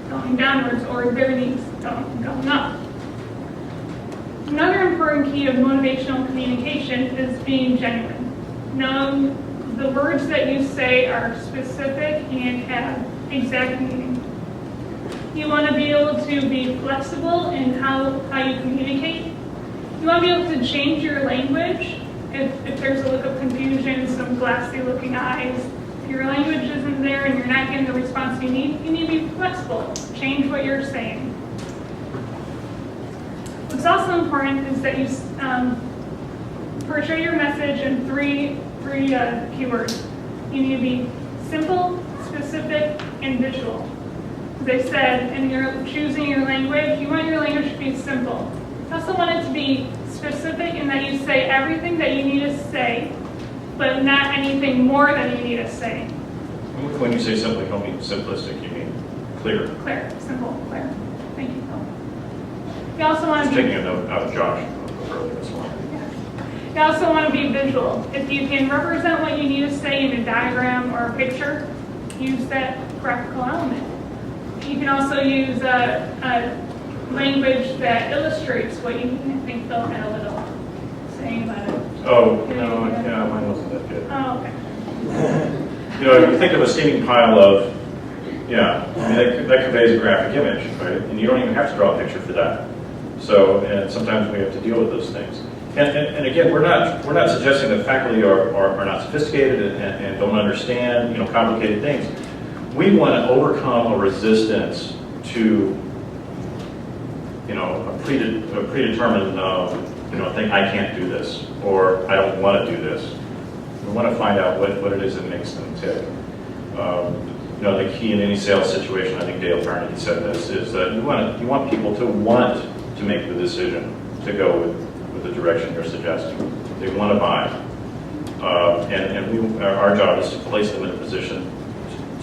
[SPEAKER 1] going downwards or their needs going up. Another important key of motivational communication is being genuine. Knowing the words that you say are specific and have exact meaning. You want to be able to be flexible in how you communicate. You want to be able to change your language if there's a look of confusion, some glassy looking eyes. If your language isn't there and you're not getting the response you need to be flexible. Change what you're saying. What's also important is that you portray your message in three keywords. You need to be simple, specific, and visual. As I said, and you're choosing your language, you want your language to be simple. You also want it to be specific in that you say everything that you need to say, but not anything more than you need to say.
[SPEAKER 2] When you say simple, you don't mean simplistic, you mean clear.
[SPEAKER 1] Clear, simple, clear. Thank you, Phil. You also want to
[SPEAKER 2] Just taking a note out of Josh earlier this morning.
[SPEAKER 1] You also want to be visual. If you can represent what you need to say in a diagram or a picture, use that graphical element. You can also use a language that illustrates what you need. I think Phil had a little saying about it.
[SPEAKER 2] Oh, no, yeah, mine wasn't that good.
[SPEAKER 1] Oh, okay.
[SPEAKER 2] If you think of a steaming pile of, that conveys a graphic image, right? And you don't even have to draw a picture for that. So, and sometimes we have to deal with those things. And again, we're not suggesting that faculty are not sophisticated and don't understand, complicated things. We want to overcome a resistance to, a predetermined, thing. I can't do this, or I don't want to do this. We want to find out what it is that makes them tick. The key in any sales situation, I think Dale Carnegie said this, is that you want people to want to make the decision to go with the direction you're suggesting. They want to buy. And our job is to place them in a position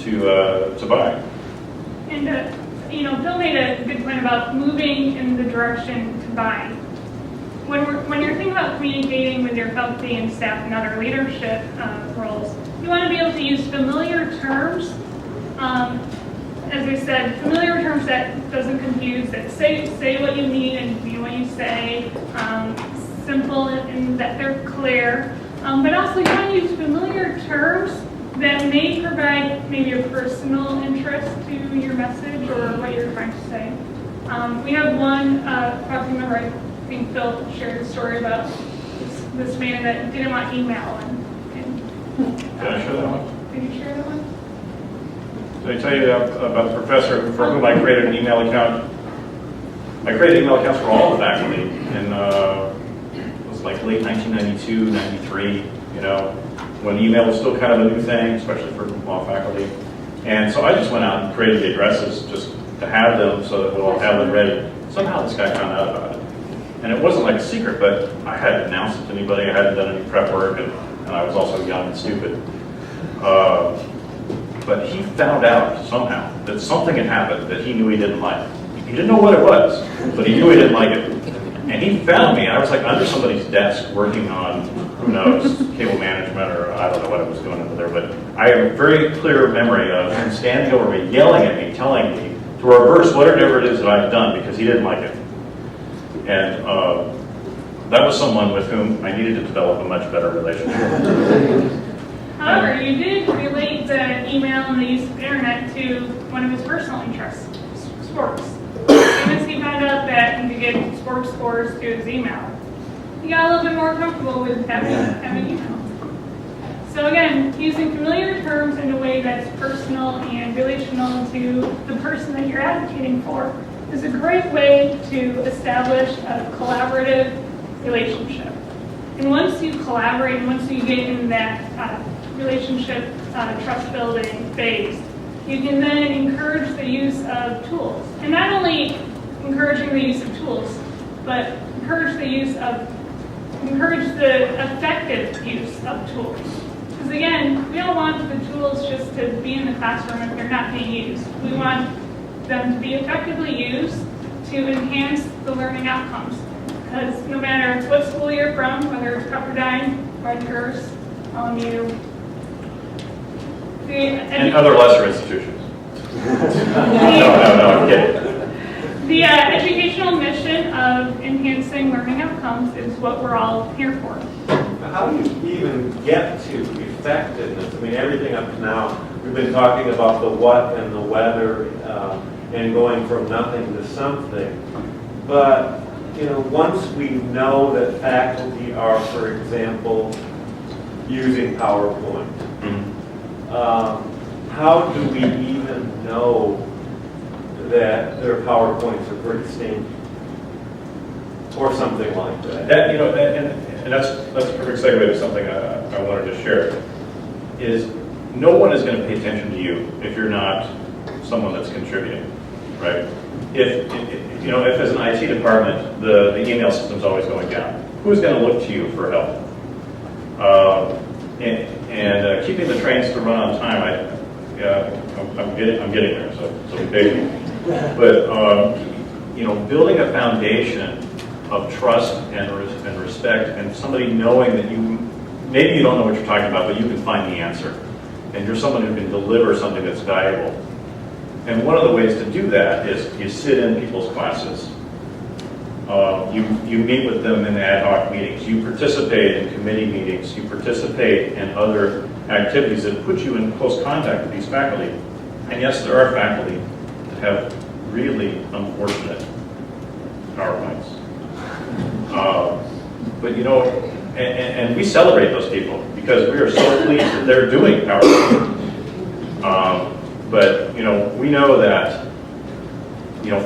[SPEAKER 2] to buy.
[SPEAKER 1] And, Phil made a good point about moving in the direction to buy. When you're thinking about communicating with your faculty and staff and other leadership roles, you want to be able to use familiar terms. As I said, familiar terms that doesn't confuse, that say what you need and mean what you say, simple and that they're clear. But also you want to use familiar terms that may provide maybe a personal interest to your message or what you're trying to say. We have one faculty member, I think Phil shared a story about this man that didn't want email.
[SPEAKER 2] Did I share that one?
[SPEAKER 1] Did you share that one?
[SPEAKER 2] Did I tell you about the professor for whom I created an email account? I created email accounts for all the faculty in like late 1992, 93, you know, when email was still kind of a new thing, especially for law faculty. And so I just went out and created the addresses just to have them so that we'll all have them ready. Somehow this guy found out about it. And it wasn't like a secret, but I hadn't announced it to anybody. I hadn't done any prep work, and I was also young and stupid. But he found out somehow that something had happened that he knew he didn't like. He didn't know what it was, but he knew he didn't like it. And he found me. I was like under somebody's desk working on, who knows, cable management, or I don't know what I was doing over there. But I have a very clear memory of him standing over me, yelling at me, telling me to reverse whatever it is that I've done because he didn't like it. And that was someone with whom I needed to develop a much better relationship.
[SPEAKER 1] However, you did relate the email and the use of the internet to one of his personal interests, sports. As soon as he found out that he could get sports scores to his email, he got a little bit more comfortable with having email. So again, using familiar terms in a way that's personal and relational to the person that you're advocating for is a great way to establish a collaborative relationship. And once you collaborate, and once you get in that relationship trust building phase, you can then encourage the use of tools. And not only encouraging the use of tools, but encourage the effective use of tools. Because again, we don't want the tools just to be in the classroom if they're not being used. We want them to be effectively used to enhance the learning outcomes. Because no matter what school you're from, whether it's Pepperdine, Rutgers, LMU,
[SPEAKER 2] and other lesser institutions. No, I'm kidding.
[SPEAKER 1] The educational mission of enhancing learning outcomes is what we're all here for.
[SPEAKER 9] How do you even get to effectiveness? I mean, everything up to now, we've been talking about the what and the whether, and going from nothing to something. But, you know, once we know that faculty are, for example, using PowerPoint, how do we even know that their PowerPoints are pretty stinky? Or something like that.
[SPEAKER 2] That, you know, and that's a perfect segue to something I wanted to share, is no one is going to pay attention to you if you're not someone that's contributing, right? If you know, if as an IT department, the email system's always going down, who's going to look to you for help? And keeping the trains to run on time, I'm getting there, so be patient. But you know, building a foundation of trust and respect, and somebody knowing that maybe you don't know what you're talking about, but you can find the answer, and you're someone who can deliver something that's valuable. And one of the ways to do that is you sit in people's classes. You meet with them in ad hoc meetings. You participate in committee meetings. You participate in other activities that put you in close contact with these faculty. And yes, there are faculty that have really unfortunate PowerPoints. But you know, and we celebrate those people because we are so pleased that they're doing PowerPoint. But you know, we know that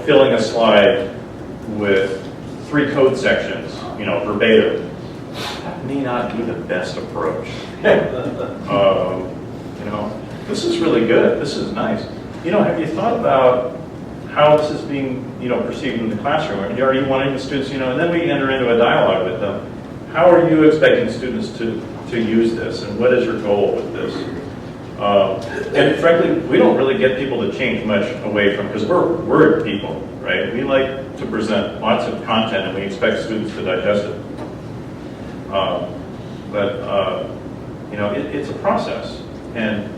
[SPEAKER 2] filling a slide with 3 code sections, verbatim, that may not be the best approach. This is really good. This is nice. Have you thought about how this is being, perceived in the classroom? Are you wanting the students, and then we enter into a dialogue with them. How are you expecting students to use this, and what is your goal with this? And frankly, we don't really get people to change much away from, because we're word people, right? We like to present lots of content, and we expect students to digest it. It's a process, and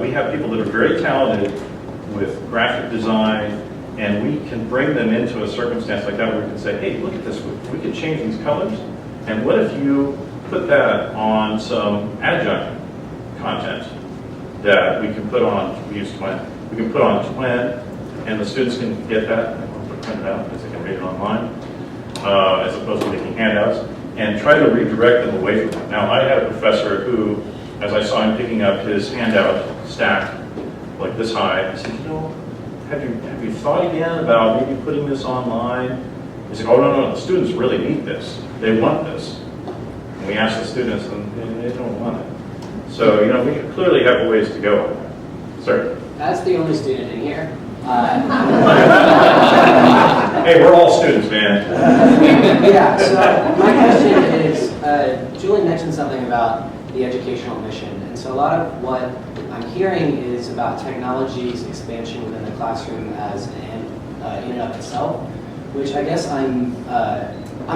[SPEAKER 2] we have people that are very talented with graphic design, and we can bring them into a circumstance like that where we can say, hey, look at this, we could change these colors, and what if you put that on some adjunct content that we can put on, we use Twin, we can put on Twin, and the students can get that, and we'll print it out because they can read it online, as opposed to making handouts, and try to redirect them away from it. Now, I had a professor who, as I saw him picking up his handout stack, like this high, I said, have you thought again about maybe putting this online? He said, oh, no, the students really need this. They want this. And we asked the students, and they don't want it. So, we clearly have a ways to go. Sorry?
[SPEAKER 12] As the only student in here,
[SPEAKER 2] Hey, we're all students, man.
[SPEAKER 12] yeah, so my question is, Julie mentioned something about the educational mission. And so a lot of what I'm hearing is about technology's expansion within the classroom as in and of itself, which I guess I'm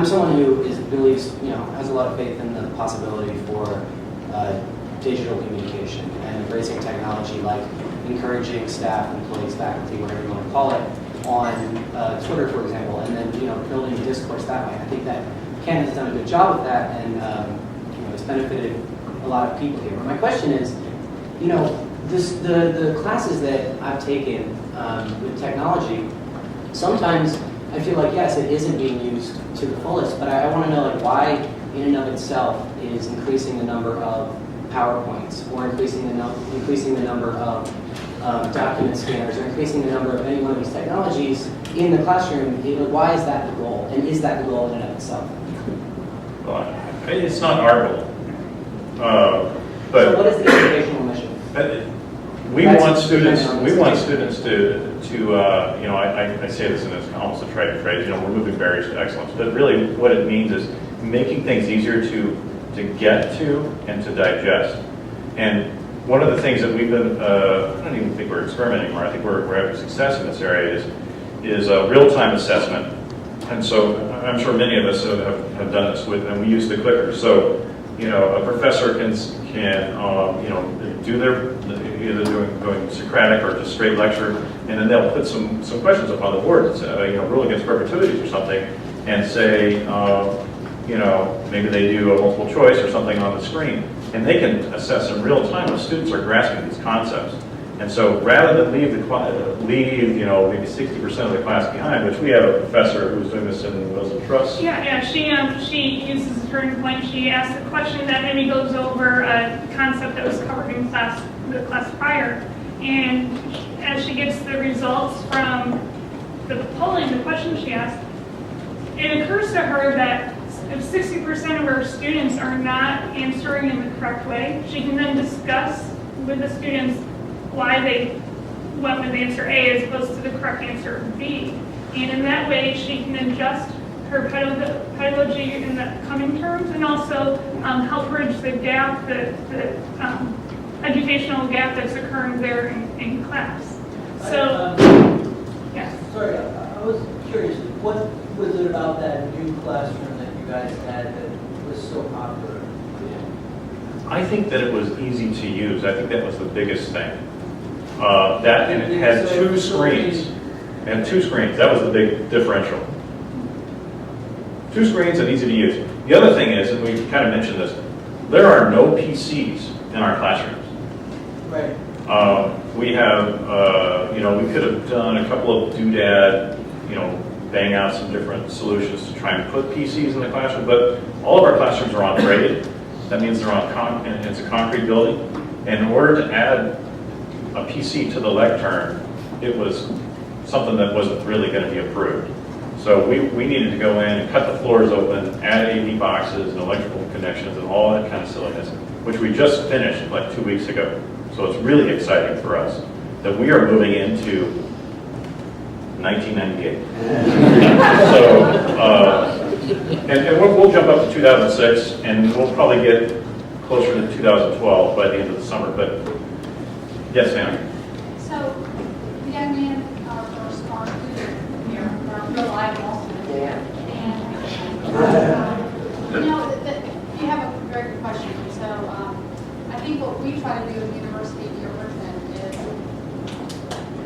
[SPEAKER 12] someone who believes, has a lot of faith in the possibility for digital communication and embracing technology, like encouraging staff, employees, faculty, whatever you want to call it, on Twitter, for example, and then building discourse that way. I think that Ken has done a good job of that, and it's benefited a lot of people here. But my question is, the classes that I've taken with technology, sometimes I feel like, yes, it isn't being used to the fullest, but I want to know why in and of itself is increasing the number of PowerPoints, or increasing the number of document scanners, or increasing the number of any one of these technologies in the classroom. Why is that the goal? And is that the goal in and of itself?
[SPEAKER 2] Well, it's not our goal. But
[SPEAKER 12] so what is the educational mission?
[SPEAKER 2] We want students to I say this in almost a trite phrase, we're moving barriers to excellence, but really what it means is making things easier to get to and to digest. And one of the things that we've been, I don't even think we're experimenting anymore, I think we're having success in this area is real-time assessment. And so I'm sure many of us have done this and we use the clicker. So, a professor can do their, either doing Socratic or just straight lecture, and then they'll put some questions up on the board, rule against perpetuities or something, and say, maybe they do a multiple choice or something on the screen. And they can assess in real time when students are grasping these concepts. And so rather than leave maybe 60% of the class behind, which we have a professor who's doing this in Wilson Trust.
[SPEAKER 1] Yeah, she uses a turning point. She asks a question that maybe goes over a concept that was covered in the class prior. And as she gets the results from the polling, the question she asked, it occurs to her that if 60% of our students are not answering in the correct way, she can then discuss with the students why they went with answer A as opposed to the correct answer B. And in that way, she can adjust her pedagogy in the coming terms and also help bridge the gap, the educational gap that's occurring there in class. So, yes.
[SPEAKER 10] Sorry, I was curious, what was it about that new classroom that you guys had that was so popular?
[SPEAKER 2] I think that it was easy to use. I think that was the biggest thing. That and it had two screens. And 2 screens. That was the big differential. 2 screens and easy to use. The other thing is, and we kind of mentioned this, there are no PCs in our classrooms.
[SPEAKER 10] Right.
[SPEAKER 2] We have, we could have done a couple of doodad, bang out some different solutions to try and put PCs in the classroom, but all of our classrooms are on grade. That means they're on it's a concrete building. And in order to add a PC to the lectern, it was something that wasn't really going to be approved. So we needed to go in and cut the floors open, add AV boxes and electrical connections and all that kind of silliness, which we just finished like 2 weeks ago. So it's really exciting for us that we are moving into 1998. So, and we'll jump up to 2006, and we'll probably get closer to 2012 by the end of the summer. But yes, ma'am.
[SPEAKER 11] So, the young man, our first student here, our reliable student, and you have a very good question. So, I think what we try to do at the University of Richmond is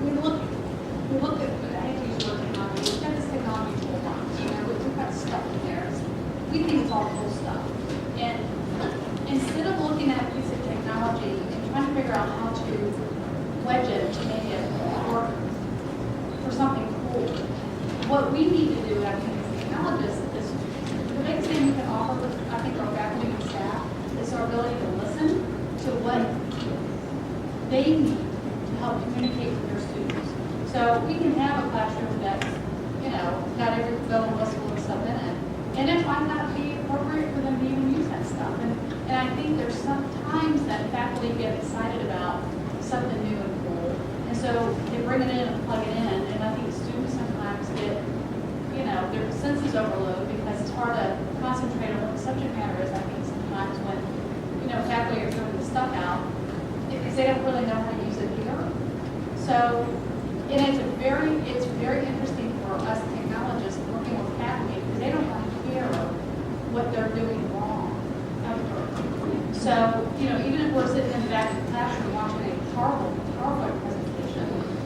[SPEAKER 11] we look at, I hate to use the word technology, we've got this technology toolbox, we've got stuff in there. We think it's all cool stuff. And instead of looking at a piece of technology and trying to figure out how to wedge it to make it work for something cool, what we need to do, I think, as technologists, is the biggest thing we can offer, I think, our faculty and staff is our ability to listen to what they need to help communicate with their students. So we can have a classroom that's, not every bells and whistles and stuff in it. And it might not be appropriate for them to even use that stuff. And I think there's some times that faculty get excited about something new and cool. And so they bring it in and plug it in. And I think students sometimes get, their senses overload because it's hard to concentrate on what the subject matter is. I think sometimes when, faculty are throwing the stuff out because they don't really know how to use it here. So, and it's very interesting for us technologists working with faculty because they don't want to hear what they're doing wrong ever. So, even if we're sitting in the back of the classroom watching a PowerPoint presentation,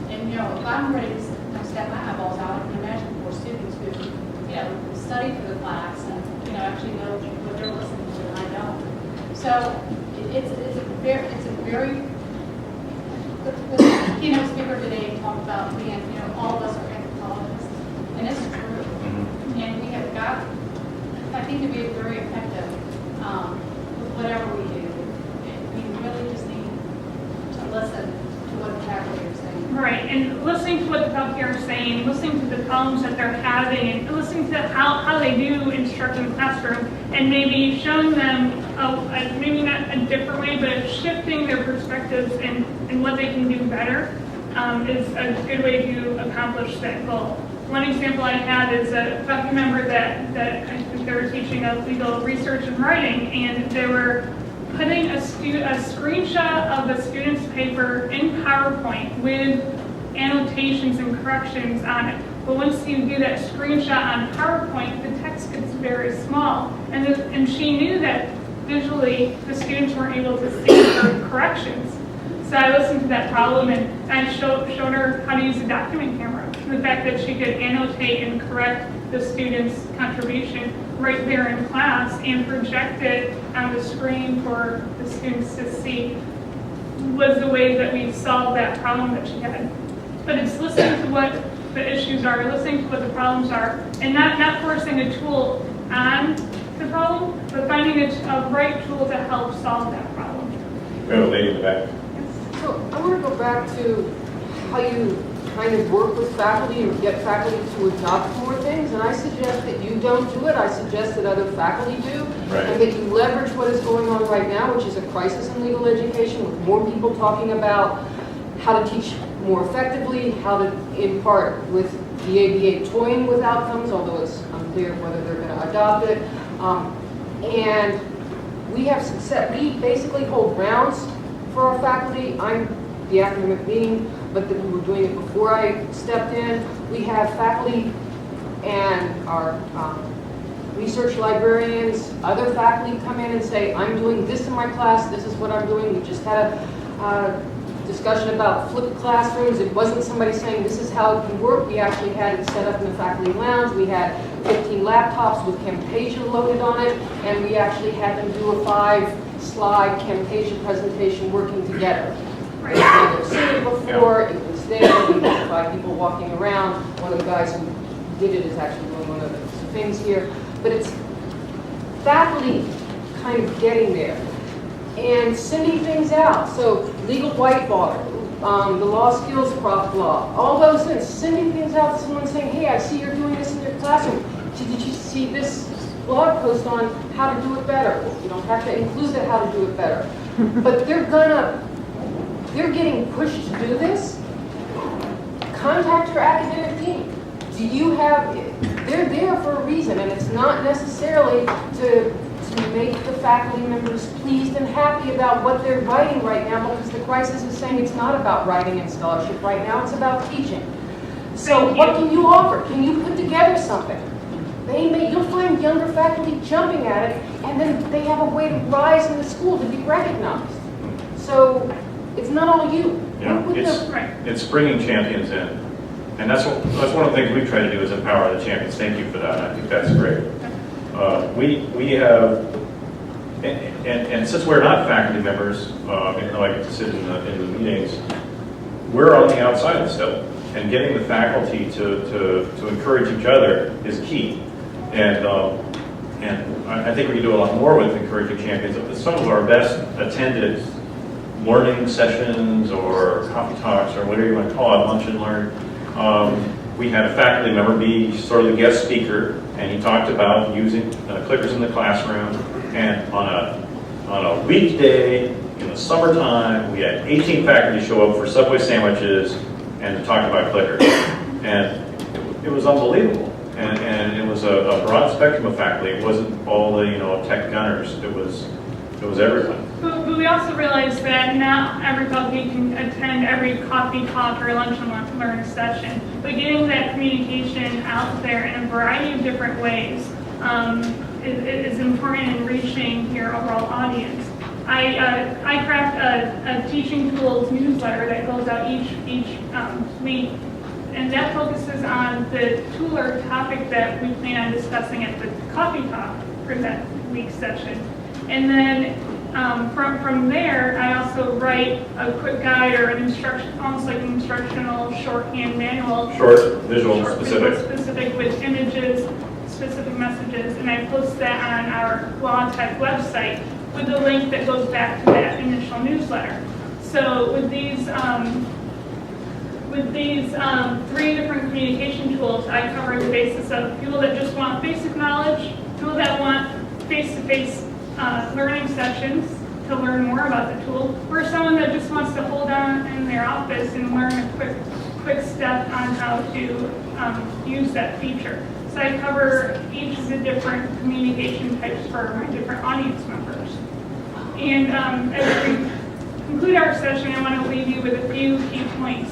[SPEAKER 11] and if I'm ready to step my eyeballs out, I can imagine for students who, study for the class and actually know what they're listening to and I don't. So it's a very the keynote speaker today talked about being, all of us are anthropologists, and it's true. And we have got, I think, to be very effective with whatever we do. We really just need to listen to what the faculty are saying.
[SPEAKER 1] Right, and listening to what the faculty are saying, listening to the problems that they're having, and listening to how they do instruct in the classroom, and maybe showing them, maybe not a different way, but shifting their perspectives and what they can do better is a good way to accomplish that goal. One example I had is a faculty member that I think they were teaching legal research and writing, and they were putting a screenshot of the student's paper in PowerPoint with annotations and corrections on it. But once you do that screenshot on PowerPoint, the text gets very small. And she knew that visually the students weren't able to see her corrections. So I listened to that problem and I showed her how to use a document camera. The fact that she could annotate and correct the student's contribution right there in class and project it on the screen for the students to see was the way that we solved that problem that she had. But it's listening to what the issues are, listening to what the problems are, and not forcing a tool on the problem, but finding a right tool to help solve that problem.
[SPEAKER 2] We have a lady in the back.
[SPEAKER 7] So I want to go back to how you kind of work with faculty and get faculty to adopt more things, and I suggest that you don't do it. I suggest that other faculty do,
[SPEAKER 2] Right.
[SPEAKER 7] and that you leverage what is going on right now, which is a crisis in legal education, with more people talking about how to teach more effectively, how to impart with the ABA toying with outcomes, although it's unclear whether they're going to adopt it. And we have success. We basically hold rounds for our faculty. I'm the academic dean, but we were doing it before I stepped in. We have faculty and our research librarians, other faculty come in and say, I'm doing this in my class, this is what I'm doing. We just had a discussion about flipped classrooms. It wasn't somebody saying this is how it can work. We actually had it set up in the faculty lounge. We had 15 laptops with Camtasia loaded on it, and we actually had them do a 5-slide Camtasia presentation working together. Right. They've seen it before, it was there, we had 5 people walking around. One of the guys who did it is actually doing one of the things here. But it's faculty kind of getting there and sending things out. So legal whiteboard, the law skills prof blog, all those things, sending things out to someone saying, hey, I see you're doing this in your classroom. Did you see this blog post on how to do it better? You don't have to include that how to do it better. But they're getting pushed to do this. Contact your academic team. They're there for a reason, and it's not necessarily to make the faculty members pleased and happy about what they're writing right now, because the crisis is saying it's not about writing and scholarship right now, it's about teaching. So what can you offer? Can you put together something? You'll find younger faculty jumping at it, and then they have a way to rise in the school to be recognized. So it's not all you.
[SPEAKER 2] Yeah, it's bringing champions in. And that's one of the things we try to do is empower the champions. Thank you for that. I think that's great. We have, and since we're not faculty members, even though I get to sit in the meetings, we're on the outside still. And getting the faculty to encourage each other is key. And I think we can do a lot more with encouraging champions. Some of our best attended learning sessions or coffee talks or whatever you want to call it, lunch and learn, we had a faculty member be sort of the guest speaker, and he talked about using clickers in the classroom. And on a weekday in the summertime, we had 18 faculty show up for Subway sandwiches and to talk about clickers. And it was unbelievable. And it was a broad spectrum of faculty. It wasn't all the tech gunners. It was everyone.
[SPEAKER 1] But we also realized that not every faculty can attend every coffee talk or lunch and learn session. But getting that communication out there in a variety of different ways is important in reaching your overall audience. I craft a teaching tools newsletter that goes out each week, and that focuses on the tool or topic that we plan on discussing at the coffee talk for that week's session. And then from there, I also write a quick guide or an instruction, almost like an instructional shorthand manual.
[SPEAKER 2] Short, visual, specific.
[SPEAKER 1] Specific with images, specific messages, and I post that on our Law Tech website with the link that goes back to that initial newsletter. So with these 3 different communication tools, I cover the basis of people that just want basic knowledge, people that want face-to-face learning sessions to learn more about the tool, or someone that just wants to hold on in their office and learn a quick step on how to use that feature. So I cover each of the different communication types for my different audience members. And as we conclude our session, I want to leave you with a few key points.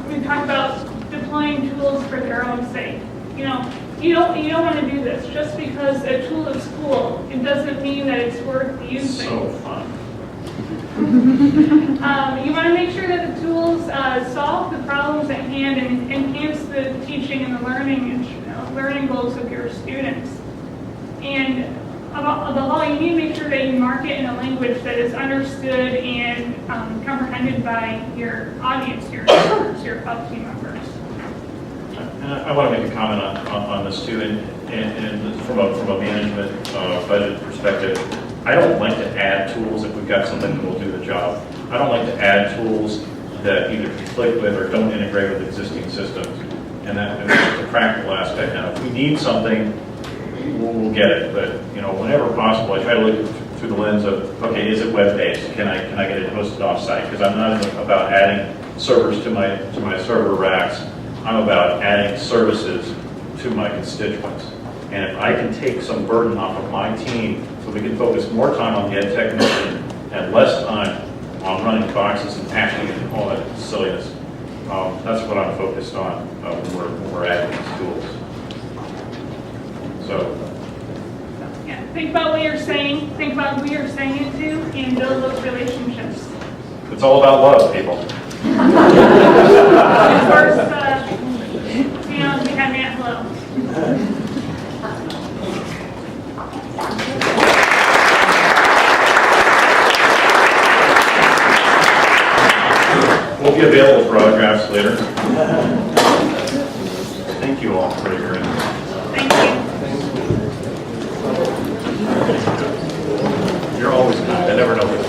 [SPEAKER 1] We talked about deploying tools for their own sake. You don't want to do this just because a tool is cool. It doesn't mean that it's worth using.
[SPEAKER 2] So fun.
[SPEAKER 1] You want to make sure that the tools solve the problems at hand and enhance the teaching and the learning goals of your students. And above all, you need to make sure that you market in a language that is understood and comprehended by your audience, your faculty members.
[SPEAKER 2] And I want to make a comment on this too, and from a management budget perspective, I don't like to add tools if we've got something that will do the job. I don't like to add tools that either conflict with or don't integrate with existing systems. And that's the practical aspect. Now, if we need something, we'll get it. But whenever possible, I try to look through the lens of, okay, is it web-based? Can I get it hosted off-site? Because I'm not about adding servers to my server racks. I'm about adding services to my constituents. And if I can take some burden off of my team so we can focus more time on the ed tech mission and less time on running boxes and patching and all that silliness, that's what I'm focused on when we're adding these tools. So,
[SPEAKER 1] yeah, think about what you're saying, think about who you're saying it to, and build those relationships.
[SPEAKER 2] it's all about love, people.
[SPEAKER 1] And of course, we have me at hello.
[SPEAKER 2] We'll be available for autographs later. Thank you all for your interest.
[SPEAKER 1] Thank you.
[SPEAKER 2] You're always kind. I never know what's